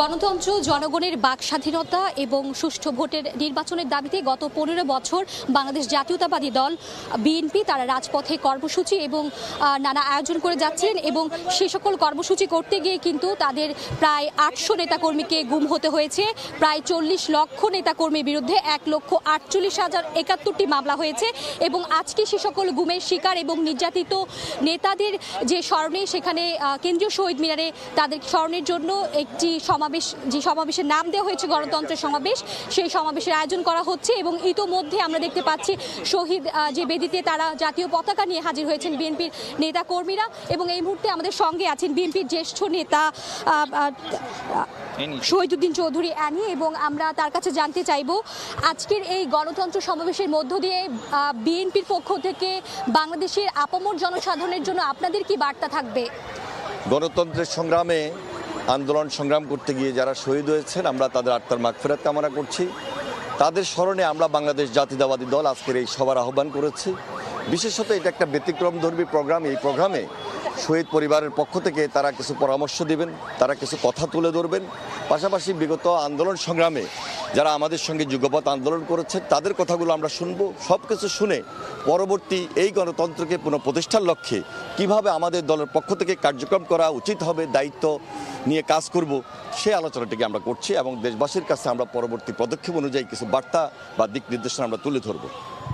গণতন্ত্র, জনগণের বাক স্বাধীনতা এবং সুষ্ঠু ভোটের নির্বাচনের দাবিতে গত 15 বছর বাংলাদেশ জাতীয়তাবাদী দল বিএনপি তারা রাজপথে কর্মসূচি এবং নানা আয়োজন করে যাচ্ছেন এবং সে সকল কর্মসূচি করতে গিয়ে কিন্তু তাদের প্রায় 800 নেতাকর্মীকে গুম হতে হয়েছে। প্রায় 40 লক্ষ নেতাকর্মীর বিরুদ্ধে 1,48,071টি মামলা হয়েছে এবং আজকে সে সকল গুমের শিকার এবং নির্যাতিত নেতাদের যে স্মরণে সেখানে কেন্দ্রীয় শহীদ মিনারে তাদের স্মরণের জন্য একটি সমাবেশের নাম দেওয়া হয়েছে গণতন্ত্রের সমাবেশ, সেই সমাবেশের আয়োজন করা হচ্ছে এবং ইতোমধ্যে আমরা দেখতে পাচ্ছি শহীদ যে বেদিতে তারা জাতীয় পতাকা নিয়ে হাজির হয়েছেন বিএনপির নেতা কর্মীরা। এবং এই মুহূর্তে আমাদের সঙ্গে আছেন বিএনপির জ্যেষ্ঠ নেতা শহীদুদ্দিন চৌধুরী অ্যানি এবং আমরা তার কাছে জানতে চাইব আজকের এই গণতন্ত্র সমাবেশের মধ্য দিয়ে বিএনপির পক্ষ থেকে বাংলাদেশের আপামর জনসাধারণের জন্য আপনাদের কি বার্তা থাকবে? গণতন্ত্রের সংগ্রামে আন্দোলন সংগ্রাম করতে গিয়ে যারা শহীদ হয়েছেন আমরা তাদের আত্মার মাগফিরাত কামনা করছি। তাদের স্মরণে আমরা বাংলাদেশ জাতীয়তাবাদী দল আজকের এই সভার আহ্বান করেছি। বিশেষত এটা একটা ব্যতিক্রমধর্মী প্রোগ্রাম। এই প্রোগ্রামে শহীদ পরিবারের পক্ষ থেকে তারা কিছু পরামর্শ দিবেন, তারা কিছু কথা তুলে ধরবেন। পাশাপাশি বিগত আন্দোলন সংগ্রামে যারা আমাদের সঙ্গে যুগপৎ আন্দোলন করেছে তাদের কথাগুলো আমরা শুনবো। সব কিছু শুনে পরবর্তী এই গণতন্ত্রকে পুনঃপ্রতিষ্ঠার লক্ষ্যে কিভাবে আমাদের দলের পক্ষ থেকে কার্যক্রম করা উচিত হবে, দায়িত্ব নিয়ে কাজ করব, সেই আলোচনাটিকে আমরা করছি এবং দেশবাসীর কাছে আমরা পরবর্তী পদক্ষেপ অনুযায়ী কিছু বার্তা বা দিক নির্দেশনা আমরা তুলে ধরবো।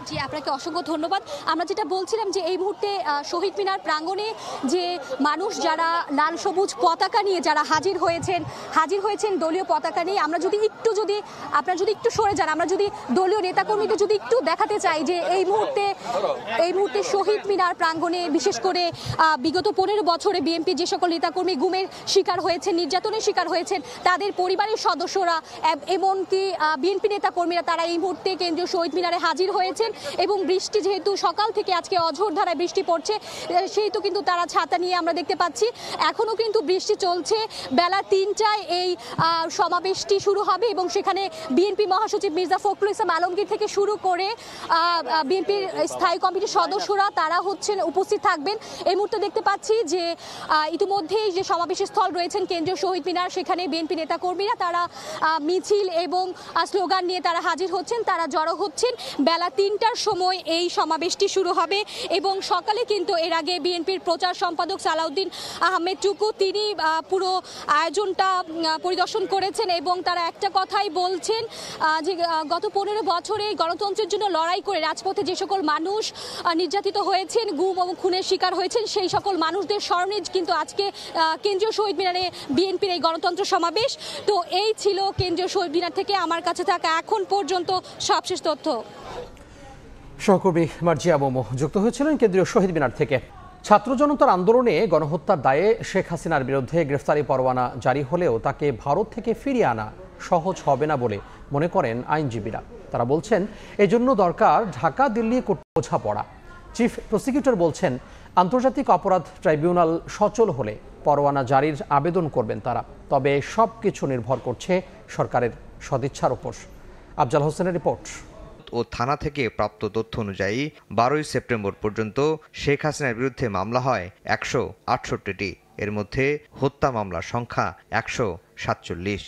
জি, আপনাকে অসংখ্য ধন্যবাদ। আমরা যেটা বলছিলাম যে এই মুহূর্তে শহীদ মিনার প্রাঙ্গণে যে মানুষ যারা লাল সবুজ পতাকা নিয়ে যারা হাজির হয়েছেন দলীয় পতাকা নিয়ে, আপনারা যদি একটু সরে যান, আমরা যদি দলীয় নেতাকর্মীদের যদি একটু দেখাতে চাই যে এই মুহূর্তে শহীদ মিনার প্রাঙ্গণে বিশেষ করে বিগত 15 বছরে বিএনপি যে সকল নেতাকর্মী গুমের শিকার হয়েছেন, নির্যাতনের শিকার হয়েছেন, তাদের পরিবারের সদস্যরা এমনকি বিএনপি নেতাকর্মীরা তারা এই মুহূর্তে কেন্দ্রীয় শহীদ মিনারে হাজির হয়েছেন এবং বৃষ্টি যেহেতু সকাল থেকে আজকে অঝোর ধারায় বৃষ্টি পড়ছে সেহেতু কিন্তু তারা ছাতা নিয়ে আমরা দেখতে পাচ্ছি। এখনও কিন্তু বৃষ্টি চলছে। বেলা 3টায় এই সমাবেশটি শুরু হবে এবং সেখানে বিএনপি মহাসচিব মির্জা ফখরুল ইসলাম আলমগীর থেকে শুরু করে বিএনপির স্থায়ী কমিটির সদস্যরা তারা উপস্থিত থাকবেন। এই মুহূর্তে দেখতে পাচ্ছি যে ইতিমধ্যেই যে সমাবেশ স্থল রয়েছেন কেন্দ্রীয় শহীদ মিনার, সেখানে বিএনপি নেতাকর্মীরা তারা মিছিল এবং স্লোগান নিয়ে তারা হাজির হচ্ছেন, তারা জড়ো হচ্ছেন। বেলা 3টার সময় এই সমাবেশটি শুরু হবে এবং সকালে কিন্তু এর আগে বিএনপির প্রচার সম্পাদক সালাউদ্দিন আহমেদ টুকু তিনি পুরো আয়োজনটা পরিদর্শন করেছেন এবং তারা একটা কথাই বলছেন যে গত 15 বছরে গণতন্ত্রের জন্য লড়াই করে রাজপথে যে সকল মানুষ নির্যাতিত হয়েছেন, গুম এবং খুনের শিকার হয়েছেন, সেই সকল মানুষদের স্মরণে কিন্তু আজকে কেন্দ্রীয় শহীদ মিনারে বিএনপির এই গণতন্ত্র সমাবেশ। তো এই ছিল কেন্দ্রীয় শহীদ মিনার থেকে আমার কাছে থাকা এখন পর্যন্ত সবশেষ তথ্য। সহকর্মী মার্জিয়া মোমো যুক্ত হয়েছিলেন কেন্দ্রীয় শহীদ মিনার থেকে। ছাত্র জনতার আন্দোলনে গণহত্যার দায়ে শেখ হাসিনার বিরুদ্ধে গ্রেফতারি পরোয়ানা জারি হলেও তাকে ভারত থেকে ফিরিয়ে আনা সহজ হবে না বলে মনে করেন আইনজীবীরা। তারা বলছেন এজন্য দরকার ঢাকা দিল্লি কোর্ট বোঝাপড়া। চিফ প্রসিকিউটর বলছেন আন্তর্জাতিক অপরাধ ট্রাইব্যুনাল সচল হলে পরোয়ানা জারির আবেদন করবেন তারা, তবে সব কিছু নির্ভর করছে সরকারের সদিচ্ছার উপর। আফজাল হোসেনের রিপোর্ট। ও থানা থেকে প্রাপ্ত তথ্য অনুযায়ী 12 সেপ্টেম্বর পর্যন্ত শেখ হাসিনার বিরুদ্ধে মামলা হয় 168টি। এর মধ্যে হত্যা মামলার সংখ্যা 147।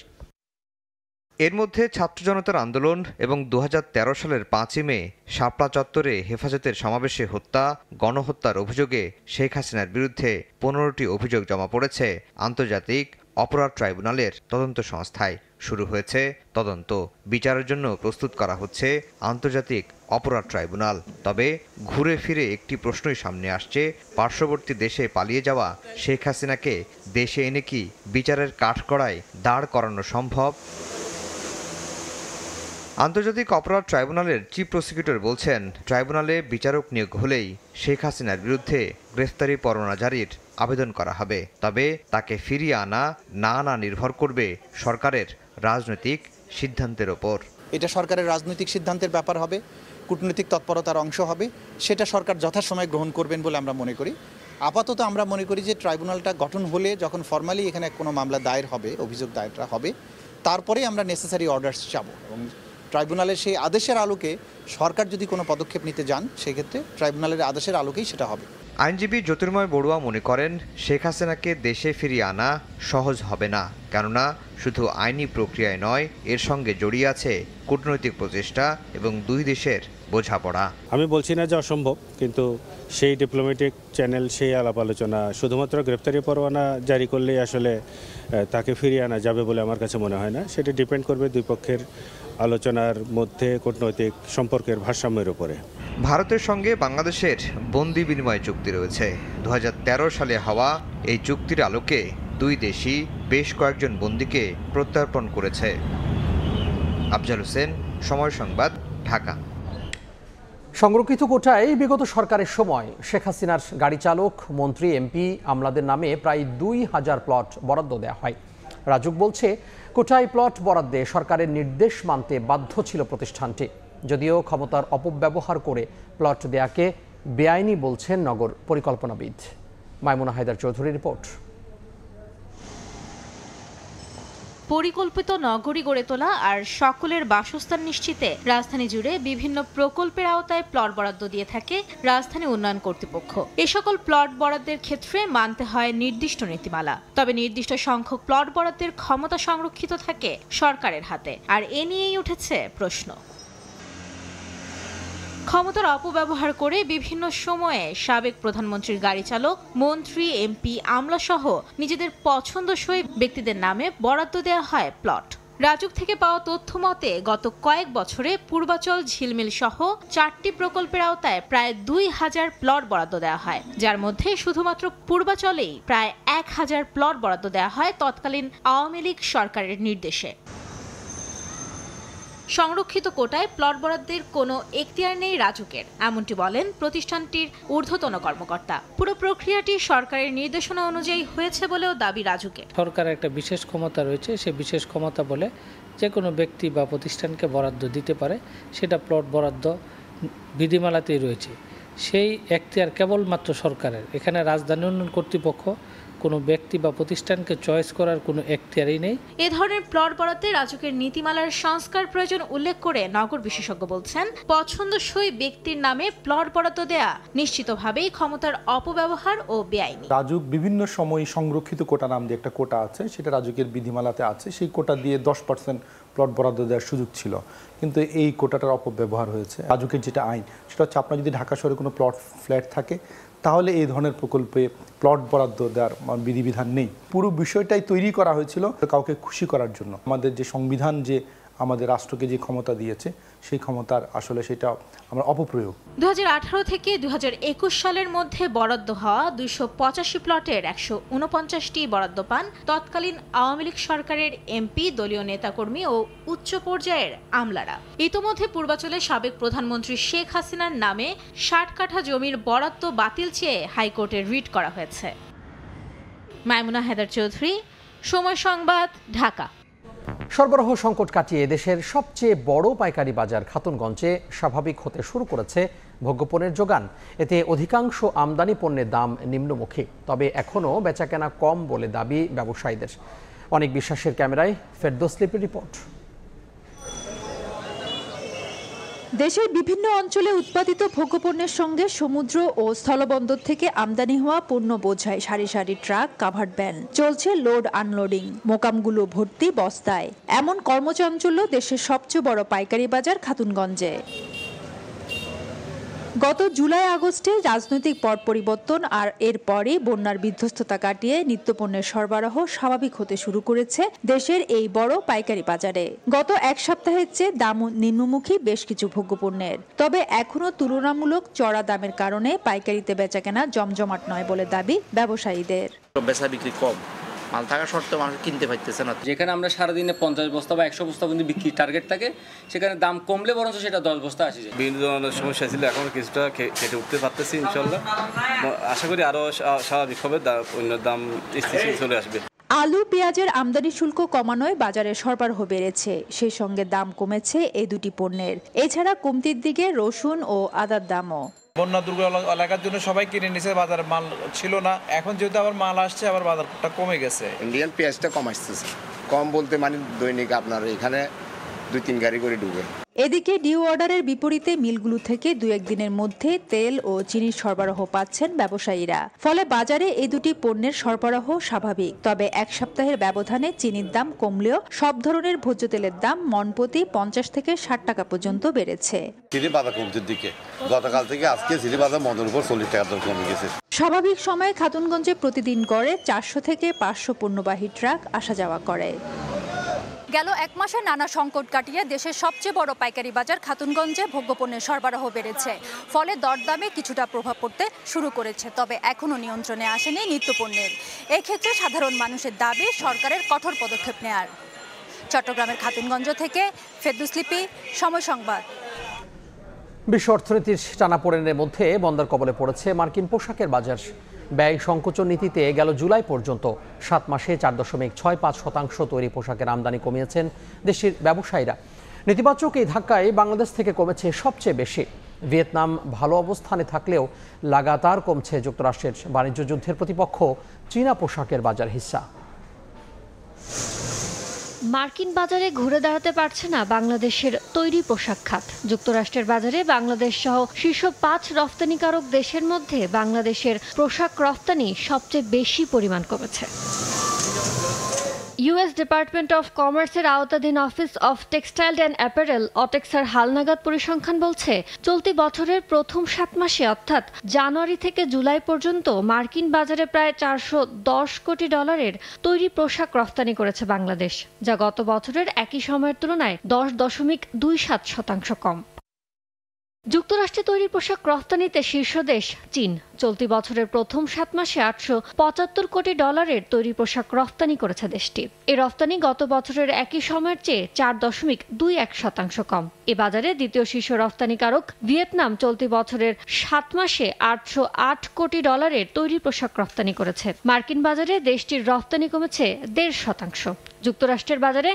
এর মধ্যে ছাত্র জনতার আন্দোলন এবং 2013 সালের 5 মে শাপলা চত্বরে হেফাজতের সমাবেশে হত্যা, গণহত্যার অভিযোগে শেখ হাসিনার বিরুদ্ধে 15টি অভিযোগ জমা পড়েছে আন্তর্জাতিক অপরাধ ট্রাইব্যুনালের তদন্ত সংস্থায়। শুরু হয়েছে তদন্ত, বিচারের জন্য প্রস্তুত করা হচ্ছে আন্তর্জাতিক অপরাধ ট্রাইব্যুনাল। তবে ঘুরে ফিরে একটি প্রশ্নই সামনে আসছে, পার্শ্ববর্তী দেশে পালিয়ে যাওয়া শেখ হাসিনাকে দেশে এনে কি বিচারের কাঠগড়ায় দাঁড় করানো সম্ভব? আন্তর্জাতিক অপরাধ ট্রাইব্যুনালের চিফ প্রসিকিউটর বলছেন ট্রাইব্যুনালে বিচারক নিয়োগ হলেই শেখ হাসিনার বিরুদ্ধে গ্রেফতারি পরোয়ানা জারির আবেদন করা হবে, তবে তাকে ফিরিয়ে আনা না আনা নির্ভর করবে সরকারের রাজনৈতিক সিদ্ধান্তের ওপর। এটা সরকারের রাজনৈতিক সিদ্ধান্তের ব্যাপার হবে, কূটনৈতিক তৎপরতার অংশ হবে, সেটা সরকার যথাসময়ে গ্রহণ করবেন বলে আমরা মনে করি। আপাতত আমরা মনে করি যে ট্রাইব্যুনালটা গঠন হলে যখন ফর্মালি এখানে কোনো মামলা দায়ের হবে, অভিযোগ দায়েরটা হবে, তারপরে আমরা নেসেসারি অর্ডারস চাব এবং ট্রাইব্যুনালের সেই আদেশের আলোকে সরকার যদি কোনো পদক্ষেপ নিতে যান সেক্ষেত্রে ট্রাইব্যুনালের আদেশের আলোকেই সেটা হবে। আইনজীবী জ্যোতির্ময় বড়ুয়া মনে করেন শেখ হাসিনাকে দেশে ফিরিয়ে আনা সহজ হবে না, কেননা শুধু আইনি প্রক্রিয়ায় নয়, এর সঙ্গে জড়িয়ে আছে কূটনৈতিক প্রচেষ্টা এবং দুই দেশের বোঝাপড়া। আমি বলছি না যে অসম্ভব, কিন্তু সেই ডিপ্লোম্যাটিক চ্যানেল, সেই আলাপ আলোচনা শুধুমাত্র গ্রেপ্তারি পরোয়ানা জারি করলেই আসলে তাকে ফিরিয়ে আনা যাবে বলে আমার কাছে মনে হয় না। সেটা ডিপেন্ড করবে দুই পক্ষের আলোচনার মধ্যে কূটনৈতিক সম্পর্কের ভারসাম্যের উপরে। ভারতের সঙ্গে বাংলাদেশের বন্দি বিনিময় চুক্তি রয়েছে। 2013 সালে হওয়া এই চুক্তির আলোকে দুই দেশই বেশ কয়েকজন বন্দীকে প্রত্যর্পণ করেছে। আফজাল হোসেন, সময় সংবাদ, ঢাকা। সংরক্ষিত কোটায় বিগত সরকারের সময় শেখ হাসিনার গাড়ি চালক, মন্ত্রী, এমপি, আমলাদের নামে প্রায় 2000 প্লট বরাদ্দ দেওয়া হয়। রাজুক বলছে কোটায় প্লট বরাদ্দে সরকারের নির্দেশ মানতে বাধ্য ছিল প্রতিষ্ঠানটি, যদিও ক্ষমতার অপব্যবহার করে প্লট দেয়াকে বেআইনি বলছেন নগর পরিকল্পনাবিদ। মাইমুনা হায়দার চৌধুরীর রিপোর্ট। পরিকল্পিত নগরী গড়ে তোলা আর সকলের বাসস্থান নিশ্চিতে রাজধানী জুড়ে বিভিন্ন প্রকল্পের আওতায় প্লট বরাদ্দ দিয়ে থাকে রাজধানী উন্নয়ন কর্তৃপক্ষ। এ সকল প্লট বরাদ্দের ক্ষেত্রে মানতে হয় নির্দিষ্ট নীতিমালা। তবে নির্দিষ্ট সংখ্যক প্লট বরাদ্দের ক্ষমতা সংরক্ষিত থাকে সরকারের হাতে, আর এ নিয়েই উঠেছে প্রশ্ন। ক্ষমতার অপব্যবহার করে বিভিন্ন সময়ে সাবেক প্রধানমন্ত্রীর গাড়ি চালক, মন্ত্রী, এমপি, আমলাসহ নিজেদের পছন্দসই ব্যক্তিদের নামে বরাদ্দ দেওয়া হয় প্লট। রাজুক থেকে পাওয়া তথ্য মতে গত কয়েক বছরে পূর্বাচল, ঝিলমিল সহ 4টি প্রকল্পের আওতায় প্রায় 2000 প্লট বরাদ্দ দেওয়া হয়, যার মধ্যে শুধুমাত্র পূর্বাচলেই প্রায় 1000 প্লট বরাদ্দ দেওয়া হয় তৎকালীন আওয়ামী লীগ সরকারের নির্দেশে। সংরক্ষিত কোটায় প্লট বরাদ্দের কোনো এখতিয়ার নেই রাজুকের, এমনটি বলেন প্রতিষ্ঠানটির ঊর্ধ্বতন কর্মকর্তা। পুরো প্রক্রিয়াটি সরকারের নির্দেশনা অনুযায়ী হয়েছে বলেও দাবি রাজুকের। সরকারের একটা বিশেষ ক্ষমতা রয়েছে, সেই বিশেষ ক্ষমতা বলে যে কোনো ব্যক্তি বা প্রতিষ্ঠানকে বরাদ্দ দিতে পারে, সেটা প্লট বরাদ্দ বিধিমালাতেই রয়েছে। সেই এখতিয়ার কেবলমাত্র সরকারের। এখানে রাজধানী উন্নয়ন কর্তৃপক্ষ কোনো ব্যক্তি বা প্রতিষ্ঠানকে চয়েস করার কোনো এখতিয়ারই নেই। এ ধরনের প্লট বরাদ্দে রাজুকের নীতিমালার সংস্কার প্রয়োজন উল্লেখ করে নগর বিশেষজ্ঞ বলছেন, পছন্দসই ব্যক্তির নামে প্লট বরাদ্দ দেয়া নিশ্চিতভাবেই ক্ষমতার অপব্যবহার ও বেআইনি। রাজুক বিভিন্ন সময় সংরক্ষিত কোটা নাম দিয়ে একটা কোটা আছে, সেটা রাজুকের বিধিমালাতে আছে। সেই কোটা দিয়ে 10% প্লট বরাদ্দ দেওয়ার সুযোগ ছিল, কিন্তু এই কোটাটার অপব্যবহার হয়েছে। রাজুকের যেটা আইন, সেটা হচ্ছে আপনার যদি ঢাকা শহরে কোনো প্লট ফ্ল্যাট থাকে, তাহলে এই ধরনের প্রকল্পে প্লট বরাদ্দ দেওয়ার বিধিবিধান নেই। পুরো বিষয়টাই তৈরি করা হয়েছিল কাউকে খুশি করার জন্য। আমাদের যে সংবিধান যে আমাদের রাষ্ট্রকে যে ক্ষমতা দিয়েছে, সেই ক্ষমতার আসলে সেটা আমরা অপপ্রয়োগ। 2018 থেকে 2021 সালের মধ্যে বরাদ্দ হওয়া 285 প্লটের 149টি বরাদ্দ পান তৎকালীন আওয়ামী লীগ সরকারের এমপি, দলীয় নেতাকর্মী ও উচ্চ পর্যায়ের আমলারা। ইতোমধ্যে পূর্বাচলের সাবেক প্রধানমন্ত্রী শেখ হাসিনার নামে 60 কাঠা জমির বরাদ্দ বাতিল চেয়ে হাইকোর্টে রিট করা হয়েছে। মাইমুনা হেদার চৌধুরী, সময় সংবাদ, ঢাকা। সরবরাহ সংকট কাটিয়ে দেশের সবচেয়ে বড় পাইকারি বাজার খাতুনগঞ্জে স্বাভাবিক হতে শুরু করেছে ভোগ্যপণ্যের যোগান। এতে অধিকাংশ আমদানি পণ্যের দাম নিম্নমুখী, তবে এখনও বেচাকেনা কম বলে দাবি ব্যবসায়ীদের। অনেক বিশ্বাসের ক্যামেরায় ফেরদৌস লিপির রিপোর্ট। দেশের বিভিন্ন অঞ্চলে উৎপাদিত ভোগ্যপণ্যের সঙ্গে সমুদ্র ও স্থলবন্দর থেকে আমদানি হওয়া পণ্য বোঝায় সারি সারি ট্রাক, কাভার্ড ভ্যান। চলছে লোড আনলোডিং, মোকামগুলো ভর্তি বস্তায়। এমন কর্মচাঞ্চল্য দেশের সবচেয়ে বড় পাইকারি বাজার খাতুনগঞ্জে। গত জুলাই আগস্টে রাজনৈতিক পট পরিবর্তন আর এরপরে বন্যার বিধ্বস্ততা কাটিয়ে নিত্যপণ্যের সরবরাহ স্বাভাবিক হতে শুরু করেছে দেশের এই বড় পাইকারি বাজারে। গত এক সপ্তাহের চেয়ে দাম নিম্নমুখী বেশ কিছু ভোগ্যপণ্যের, তবে এখনও তুলনামূলক চড়া দামের কারণে পাইকারিতে বেচাকেনা জমজমাট নয় বলে দাবি ব্যবসায়ীদের। বেচা বিক্রি কম, মাল থাকা সত্ত্বেও মানুষ কিনতে পারতেছে না। যেখানে আমরা সারাদিনে 50 বস্তা বা 100 বস্তা পর্যন্ত বিক্রির টার্গেট থাকে, সেখানে দাম কমলে বরঞ্চ সেটা 10 বস্তা আসে যায়। বিভিন্ন ধরনের সমস্যা ছিল, এখন কিছুটা কেটে উঠতে পারতেছি ইনশাল্লাহ। আশা করি আরও স্বাভাবিক হবে, অন্য দাম স্থিতিশীল চলে আসবে। আলু, পেঁয়াজের আমদানি শুল্ক কমানোয় বাজারে সরবরাহ বেড়েছে, সেই সঙ্গে দাম কমেছে এই দুটি পণ্যের। এছাড়া কমতির দিকে রসুন ও আদার দামও। বন্যা দুর্গত এলাকার জন্য সবাই কিনে নিছে, বাজারে মাল ছিল না। এখন যেহেতু আবার মাল আসছে, আবার বাজারটা কমে গেছে। ইন্ডিয়ান পেঁয়াজটা কম আসতেছে, কম বলতে মানে দৈনিক আপনার এখানে 2-3 গাড়ি করে ঢুকে। এদিকে ডিউ অর্ডারের বিপরীতে মিলগুলো থেকে 2-1 দিনের মধ্যে তেল ও চিনির সরবরাহ পাচ্ছেন ব্যবসায়ীরা। ফলে বাজারে এই দুটি পণ্যের সরবরাহ স্বাভাবিক। তবে এক সপ্তাহের ব্যবধানে চিনির দাম কমলেও সব ধরনের ভোজ্য তেলের দাম মণপ্রতি 50 থেকে 60 টাকা পর্যন্ত বেড়েছে। চিনি বাজার কমতির দিকে, গতকাল থেকে আজকে চিনি বাজার মনের উপর 40 টাকা দর কমে গেছে। স্বাভাবিক সময়ে খাতুনগঞ্জে প্রতিদিন গড়ে 400 থেকে 500 পণ্যবাহী ট্রাক আসা যাওয়া করে। গেল এক মাসে নানা সংকট কাটিয়ে দেশের সবচেয়ে বড় পাইকারি বাজার খাতুনগঞ্জে ভোগ্যপণ্যের সরবরাহ বেড়েছে, ফলে দরদামে কিছুটা প্রভাব পড়তে শুরু করেছে। তবে এখনও নিয়ন্ত্রণে আসেনি নিত্যপণ্যের। এক্ষেত্রে সাধারণ মানুষের দাবি সরকারের কঠোর পদক্ষেপ নেয়ার। চট্টগ্রামের খাতুনগঞ্জ থেকে ফেরদৌস লিপি, সময় সংবাদ। বিশ্ব অর্থনীতির টানাপোড়েনের মধ্যে মন্দার কবলে পড়েছে মার্কিন পোশাকের বাজার। ব্যয় সংকোচন নীতিতে গেল জুলাই পর্যন্ত 7 মাসে 4.65% তৈরি পোশাকের আমদানি কমিয়েছেন দেশের ব্যবসায়ীরা। নেতিবাচক এই ধাক্কায় বাংলাদেশ থেকে কমেছে সবচেয়ে বেশি। ভিয়েতনাম ভালো অবস্থানে থাকলেও লাগাতার কমছে যুক্তরাষ্ট্রের বাণিজ্য যুদ্ধের প্রতিপক্ষ চীনা পোশাকের বাজার হিস্সা। মার্কিন বাজারে ঘুরে দাঁড়াতে পারছে না বাংলাদেশের তৈরি পোশাক খাত। যুক্তরাষ্ট্রের বাজারে বাংলাদেশ সহ শীর্ষ 5 রফতানিকারক দেশের মধ্যে বাংলাদেশের পোশাক রফতানি সবচেয়ে বেশি পরিমাণ কমেছে। ইউএস ডিপার্টমেন্ট অফ কমার্সের আওতাধীন office of textile and apparel অটেক্সার হালনাগাদ পরিসংখ্যান বলছে, চলতি বছরের প্রথম 7 মাসে অর্থাৎ জানুয়ারি থেকে জুলাই পর্যন্ত মার্কিন বাজারে প্রায় $410 কোটি তৈরি পোশাক রফতানি করেছে বাংলাদেশ, যা গত বছরের একই সময়ের তুলনায় 10.27% কম। যুক্তরাষ্ট্রে তৈরি পোশাক রফতানিতে শীর্ষ দেশ চীন। চলতি বছরের প্রথম 7 মাসে $875 কোটি তৈরি পোশাক রফতানি করেছে দেশটি। এই রফতানি গত বছরের একই সময়ের চেয়ে 4.21% কম। এ বাজারে দ্বিতীয় শীর্ষ রফতানিকারক ভিয়েতনাম চলতি বছরের 7 মাসে $808 কোটি তৈরি পোশাক রফতানি করেছে। মার্কিন বাজারে দেশটির রফতানি কমেছে 1.5%। যুক্তরাষ্ট্রের বাজারে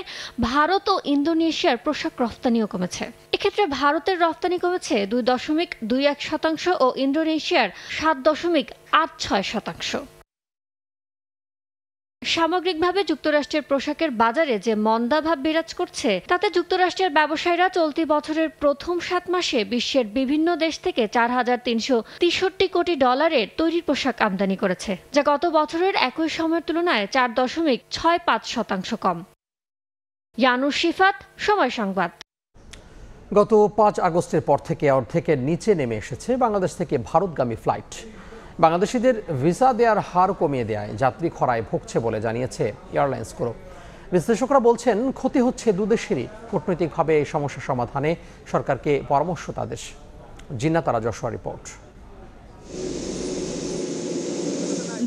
ভারত ও ইন্দোনেশিয়ার পোশাক রফতানিও কমেছে। এক্ষেত্রে ভারতের রফতানি কমেছে 2.21% ও ইন্দোনেশিয়ার 7.86%। সামগ্রিকভাবে যুক্তরাষ্ট্রের পোশাকের বাজারে যে মন্দাভাব বিরাজ করছে, তাতে যুক্তরাষ্ট্রের ব্যবসায়ীরা চলতি বছরের প্রথম 7 মাসে বিশ্বের বিভিন্ন দেশ থেকে $4,363 কোটি তৈরি পোশাক আমদানি করেছে, যা গত বছরের একই সময়ের তুলনায় 4.65% কম। ইয়ানুস শিফাত, সময় সংবাদ। গত 5 আগস্টের পর থেকে অর্ধেকের নিচে নেমে এসেছে বাংলাদেশ থেকে ভারতগামী ফ্লাইট। বাংলাদেশিদের ভিসা দেওয়ার হার কমিয়ে দেওয়ায় যাত্রী খরায় ভুগছে বলে জানিয়েছে এয়ারলাইন্সগুলো। বিশ্লেষকরা বলছেন, ক্ষতি হচ্ছে দুদেশেরই। কূটনৈতিকভাবে এই সমস্যা সমাধানে সরকারকে পরামর্শ তাদের। জিন্নাতারা যশোয়া রিপোর্ট।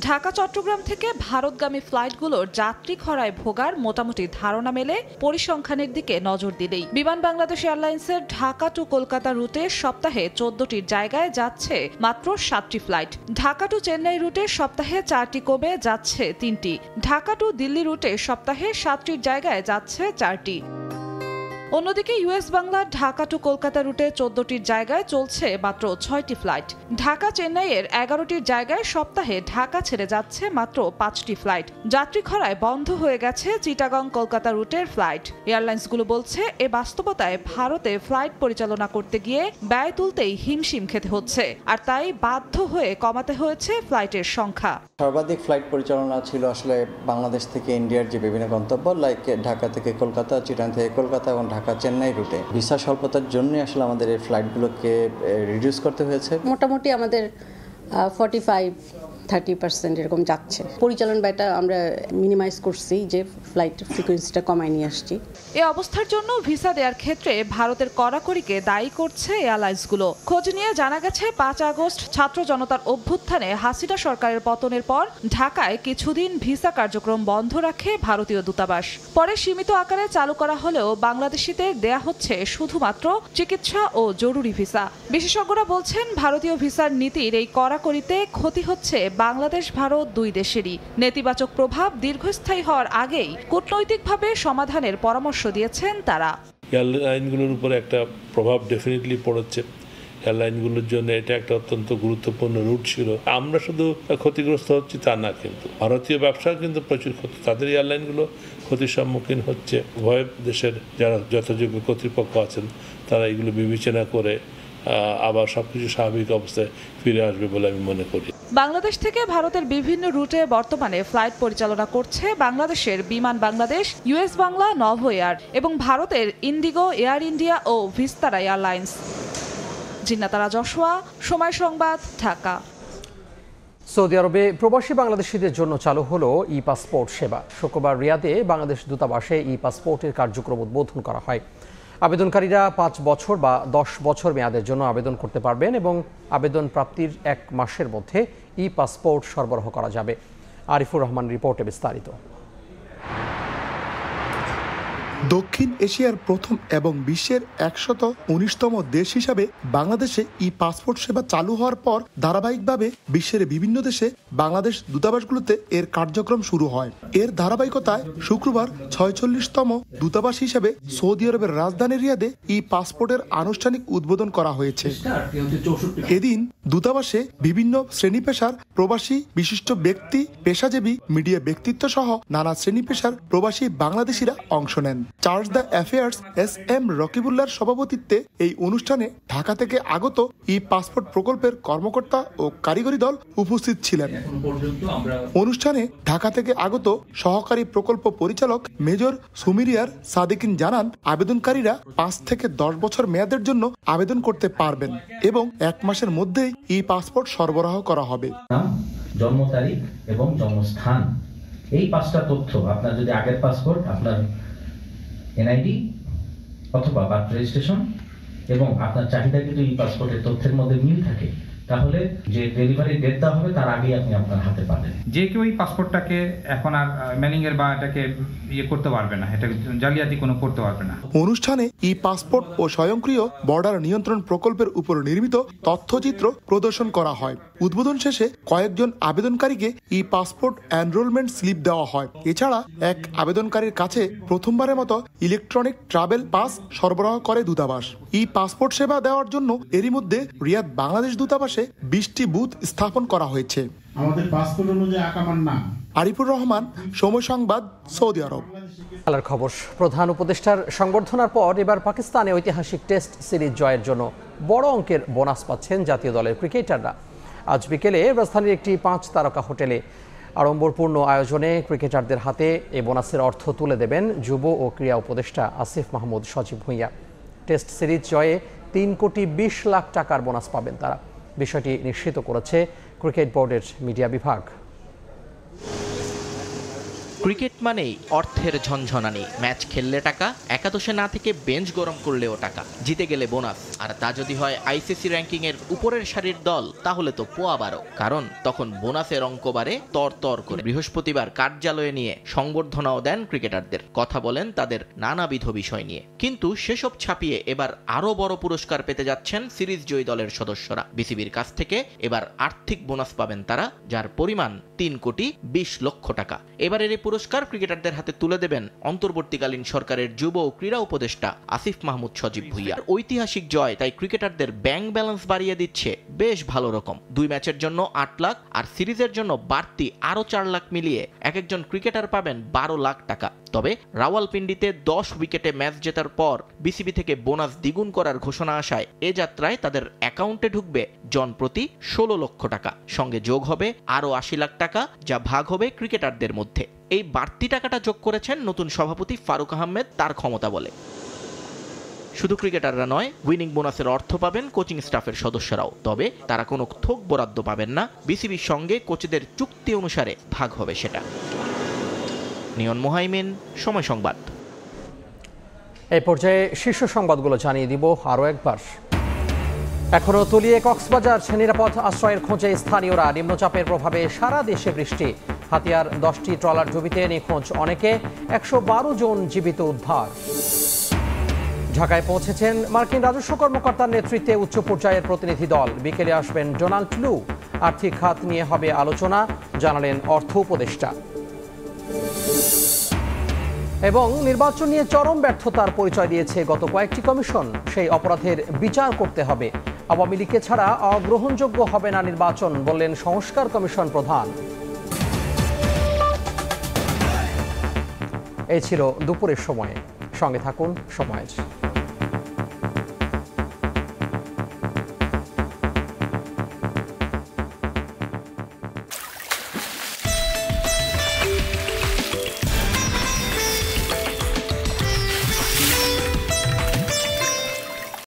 ঢাকা চট্টগ্রাম থেকে ভারতগামী ফ্লাইটগুলোর যাত্রী খরায় ভোগার মোটামুটি ধারণা মেলে পরিসংখ্যানের দিকে নজর দিলেই। বিমান বাংলাদেশ এয়ারলাইন্সের ঢাকা টু কলকাতা রুটে সপ্তাহে 14টির জায়গায় যাচ্ছে মাত্র 7টি ফ্লাইট। ঢাকা টু চেন্নাই রুটে সপ্তাহে 4টি কমে যাচ্ছে 3টি। ঢাকা টু দিল্লি রুটে সপ্তাহে 7টির জায়গায় যাচ্ছে 4টি। অন্যদিকে ইউএস বাংলা ঢাকা টু কলকাতা রুটে 14টির জায়গায় চলছে মাত্র 6টি ফ্লাইট। ঢাকা চেন্নাইয়ের 11টির জায়গায় সপ্তাহে ঢাকা ছেড়ে যাচ্ছে মাত্র 5টি ফ্লাইট। যাত্রী খরায় বন্ধ হয়ে গেছে চিটাগং কলকাতা রুটের ফ্লাইট। এয়ারলাইন্সগুলো বলছে, এ বাস্তবতায় ভারতে ফ্লাইট পরিচালনা করতে গিয়ে ব্যয় তুলতেই হিমশিম খেতে হচ্ছে, আর তাই বাধ্য হয়ে কমাতে হয়েছে ফ্লাইটের সংখ্যা। সর্বাধিক ফ্লাইট পরিচালনা ছিল আসলে বাংলাদেশ থেকে ইন্ডিয়ার যে বিভিন্ন গন্তব্য, লাইক ঢাকা থেকে কলকাতা, চিটাগং থেকে কলকাতা এবং ঢাকা চেন্নাই রুটে। ভিসা স্বল্পতার জন্য আসলে আমাদের এই ফ্লাইটগুলোকে রিডিউস করতে হয়েছে। মোটামুটি আমাদের 45-30% এরকম যাচ্ছে। পরিচালন ব্যয়টা আমরা মিনিমাইজ করছি, যে ফ্লাইট ফ্রিকোয়েন্সিটা কমায় নিয়ে আসছি। এই অবস্থার জন্য ভিসা দেওয়ার ক্ষেত্রে ভারতের কড়াকড়িকে দায়ী করছে এয়ারলাইন্সগুলো। খোঁজ নিয়ে জানা গেছে, 5 আগস্ট ছাত্র জনতার অভ্যুত্থানে হাসিনা সরকারের পতনের পর ঢাকায় কিছুদিন ভিসা কার্যক্রম বন্ধ রাখে ভারতীয় দূতাবাস। পরে সীমিত আকারে চালু করা হলেও বাংলাদেশিদের দেয়া হচ্ছে শুধুমাত্র চিকিৎসা ও জরুরি ভিসা। বিশেষজ্ঞরা বলছেন, ভারতীয় ভিসার নীতির এই কড়াকড়িতে ক্ষতি হচ্ছে বাংলাদেশ ভারত দুই দেশেরই। নেতিবাচক প্রভাব দীর্ঘস্থায়ী হওয়ার আগেই কূটনৈতিকভাবে সমাধানের পরামর্শ দিয়েছেন তারা। এয়ারলাইনগুলোর উপরে একটা প্রভাব ডেফিনেটলি পড়েছে। এয়ারলাইনগুলোর জন্য এটা একটা অত্যন্ত গুরুত্বপূর্ণ রুট ছিল। আমরা শুধু ক্ষতিগ্রস্ত হচ্ছি তা না, কিন্তু ভারতীয় ব্যবসা কিন্তু প্রচুর ক্ষতি, তাদের এয়ারলাইনগুলো ক্ষতির সম্মুখীন হচ্ছে। উভয় দেশের যারা যথাযোগ্য কর্তৃপক্ষ আছেন তারা এগুলো বিবেচনা করে আবার সবকিছু স্বাভাবিক অবস্থায় ফিরে আসবে বলে আমি মনে করি। বাংলাদেশ থেকে ভারতের বিভিন্ন রুটে বর্তমানে ফ্লাইট পরিচালনা করছে বাংলাদেশের বিমান Bangladesh, US Bangla, Novo air এবং ভারতের ইন্ডিগো, এয়ার ইন্ডিয়া ও ভিস্তারা এয়ারলাইন্স। জিন্নাতারা যশোয়া, সময় সংবাদ, ঢাকা। সৌদি আরবে প্রবাসী বাংলাদেশিদের জন্য চালু হলো ই পাসপোর্ট সেবা। শুক্রবার রিয়াদে বাংলাদেশ দূতাবাসে ই পাসপোর্টের কার্যক্রম উদ্বোধন করা হয়। আবেদনকারীরা 5 বছর বা 10 বছর মেয়াদের জন্য আবেদন করতে পারবেন এবং আবেদন প্রাপ্তির 1 মাসের মধ্যে ই পাসপোর্ট সরবরাহ করা যাবে। আরিফুর রহমান রিপোর্টে বিস্তারিত। দক্ষিণ এশিয়ার প্রথম এবং বিশ্বের 119তম দেশ হিসাবে বাংলাদেশে ই পাসপোর্ট সেবা চালু হওয়ার পর ধারাবাহিকভাবে বিশ্বের বিভিন্ন দেশে বাংলাদেশ দূতাবাসগুলোতে এর কার্যক্রম শুরু হয়। এর ধারাবাহিকতায় শুক্রবার 46তম দূতাবাস হিসেবে সৌদি আরবের রাজধানী রিয়াদে ই পাসপোর্টের আনুষ্ঠানিক উদ্বোধন করা হয়েছে। এদিন দূতাবাসে বিভিন্ন শ্রেণী পেশার প্রবাসী বিশিষ্ট ব্যক্তি, পেশাজীবী, মিডিয়া ব্যক্তিত্ব সহ নানা শ্রেণী পেশার প্রবাসী বাংলাদেশিরা অংশ নেন। Charge S. রকিবুল্লাহর সভাপতিত্বে এই অনুষ্ঠানে ঢাকা থেকে আগত ই পাসপোর্ট প্রকল্পের কর্মকর্তা ও কারিগরি দল উপস্থিত ছিলেন। অনুষ্ঠানে ঢাকা থেকে আগত সহকারী প্রকল্প পরিচালক মেজর সুমিরিয়ার সাদিকিন জানান, আবেদনকারীরা 5 থেকে 10 বছর মেয়াদের জন্য আবেদন করতে পারবেন এবং 1 মাসের মধ্যেই ই পাসপোর্ট সরবরাহ করা হবে। জন্ম তারিখ এবং জন্মস্থান, এই 5টা তথ্য আপনার যদি আগের পাসপোর্ট, আপনার এনআইডি অথবা বার্থ রেজিস্ট্রেশন এবং আপনার চাহিদা কিন্তু ই পাসপোর্টের তথ্যের মধ্যে মিল থাকে, তাহলে যে ডেলিভারি ডেট দেওয়া হবে তার আগেই আপনি আপনার হাতে পাবেন। যে কেউ এই পাসপোর্টটাকে এখন আর মেলিংয়ের বা এটাকে করতে পারবে না, এটা জালিয়াতি কোনো করতে পারবে না। অনুষ্ঠানে ই পাসপোর্ট ও স্বয়ংক্রিয় বর্ডার নিয়ন্ত্রণ প্রকল্পের উপর নির্মিত তথ্যচিত্র প্রদর্শন করা হয়। উদ্বোধন শেষে কয়েকজন আবেদনকারীকে ই পাসপোর্ট এনরোলমেন্ট স্লিপ দেওয়া হয়। এছাড়া এক আবেদনকারীর কাছে প্রথমবারের মতো ইলেকট্রনিক ট্রাভেল পাস সরবরাহ করে দূতাবাস। ই পাসপোর্ট সেবা দেওয়ার জন্য এরই মধ্যে রিয়াদ বাংলাদেশ দূতাবাসে 20টি বুথ স্থাপন করা হয়েছে। আমাদের পাসপোর্ট অনুযায়ী আকামার নাম আরিফুর রহমান, সময় সংবাদ, সৌদি আরব। খেলার খবর। প্রধান উপদেষ্টার সংবর্ধনার পর এবার পাকিস্তানে ঐতিহাসিক টেস্ট সিরিজ জয়ের জন্য বড় অঙ্কের বোনাস পাচ্ছেন জাতীয় দলের ক্রিকেটাররা। আজ বিকেলে রাজধানীর একটি 5 তারকা হোটেলে আড়ম্বরপূর্ণ আয়োজনে ক্রিকেটারদের হাতে এই বোনাসের অর্থ তুলে দেবেন যুব ও ক্রীড়া উপদেষ্টা আসিফ মাহমুদ সজীব ভুঁইয়া। টেস্ট সিরিজ জয়ে 3 কোটি 20 লাখ টাকার বোনাস পাবেন তারা। বিষয়টি নিশ্চিত করেছে ক্রিকেট বোর্ডের মিডিয়া বিভাগ। ক্রিকেট মানেই অর্থের ঝনঝনানি। ম্যাচ খেললে টাকা, একাদশে না থেকে বেঞ্চ গরম করলেও টাকা, জিতে গেলে বোনাস। আর তা যদি হয় আইসিসি র্যাঙ্কিং এর উপরের সারির দল, তাহলে তো পোয়া বারো। কারণ তখন বোনাসের অঙ্ক বাড়ে তর করে। বৃহস্পতিবার কার্যালয়ে নিয়ে সংবর্ধনাও দেন ক্রিকেটারদের, কথা বলেন তাদের নানাবিধ বিষয় নিয়ে। কিন্তু সেসব ছাপিয়ে এবার আরো বড় পুরস্কার পেতে যাচ্ছেন সিরিজ জয়ী দলের সদস্যরা। বিসিবির কাছ থেকে এবার আর্থিক বোনাস পাবেন তারা, যার পরিমাণ 3 কোটি 20 লক্ষ টাকা। এবারের এই পুরস্কার ক্রিকেটারদের হাতে তুলে দেবেন অন্তর্বর্তীকালীন সরকারের যুব ও ক্রীড়া উপদেষ্টা আসিফ মাহমুদ সজীব ভুঁইয়া। ঐতিহাসিক জয় তাই ক্রিকেটারদের ব্যাংক ব্যালেন্স বাড়িয়ে দিচ্ছে বেশ ভালো রকম। 2 ম্যাচের জন্য 8 লাখ আর সিরিজের জন্য বাড়তি আরো 4 লাখ মিলিয়ে একজন ক্রিকেটার পাবেন 12 লাখ টাকা। তবে রাওয়ালপিন্ডিতে 10 উইকেটে ম্যাচ জেতার পর বিসিবি থেকে বোনাস দ্বিগুণ করার ঘোষণা আসায় এ যাত্রায় তাদের অ্যাকাউন্টে ঢুকবে জন প্রতি 16 লক্ষ টাকা। সঙ্গে যোগ হবে আরো 80 লাখ টাকা, যা ভাগ হবে ক্রিকেটারদের মধ্যে। এই বাড়তি টাকাটা যোগ করেছেন নতুন সভাপতি ফারুক আহমেদ তার ক্ষমতা বলে। শুধু ক্রিকেটাররা নয়, উইনিং বোনাসের অর্থ পাবেন কোচিং স্টাফের সদস্যরাও। তবে তারা কোনো থোক বরাদ্দ পাবেন না, বিসিবির সঙ্গে কোচদের চুক্তি অনুসারে ভাগ হবে সেটা। নিয়ন মোহাইমিন, সময় সংবাদ। এই পর্যায়ে শীর্ষ সংবাদগুলো জানিয়ে দিব আরও একবার। এখনও তলিয়ে কক্সবাজার, নিরাপদ আশ্রয়ের খোঁজে স্থানীয়রা। নিম্নচাপের প্রভাবে সারা দেশে বৃষ্টি। হাতিয়ার 10টি ট্রলার ডুবিতে নিখোঁজ অনেকে, 112 জন জীবিত উদ্ধার। ঢাকায় পৌঁছেছেন মার্কিন রাজস্ব কর্মকর্তার নেতৃত্বে উচ্চ পর্যায়ের প্রতিনিধি দল। বিকেলে আসবেন ডোনাল্ড লু। আর্থিক খাত নিয়ে হবে আলোচনা, জানালেন অর্থ উপদেষ্টা। এবং নির্বাচন নিয়ে চরম ব্যর্থতার পরিচয় দিয়েছে গত কয়েকটি কমিশন। সেই অপরাধের বিচার করতে হবে। আওয়ামী লীগকে ছাড়া অগ্রহণযোগ্য হবে না নির্বাচন, বললেন সংস্কার কমিশন প্রধান। এই ছিল দুপুরের সময়ে। সঙ্গে থাকুন সময়।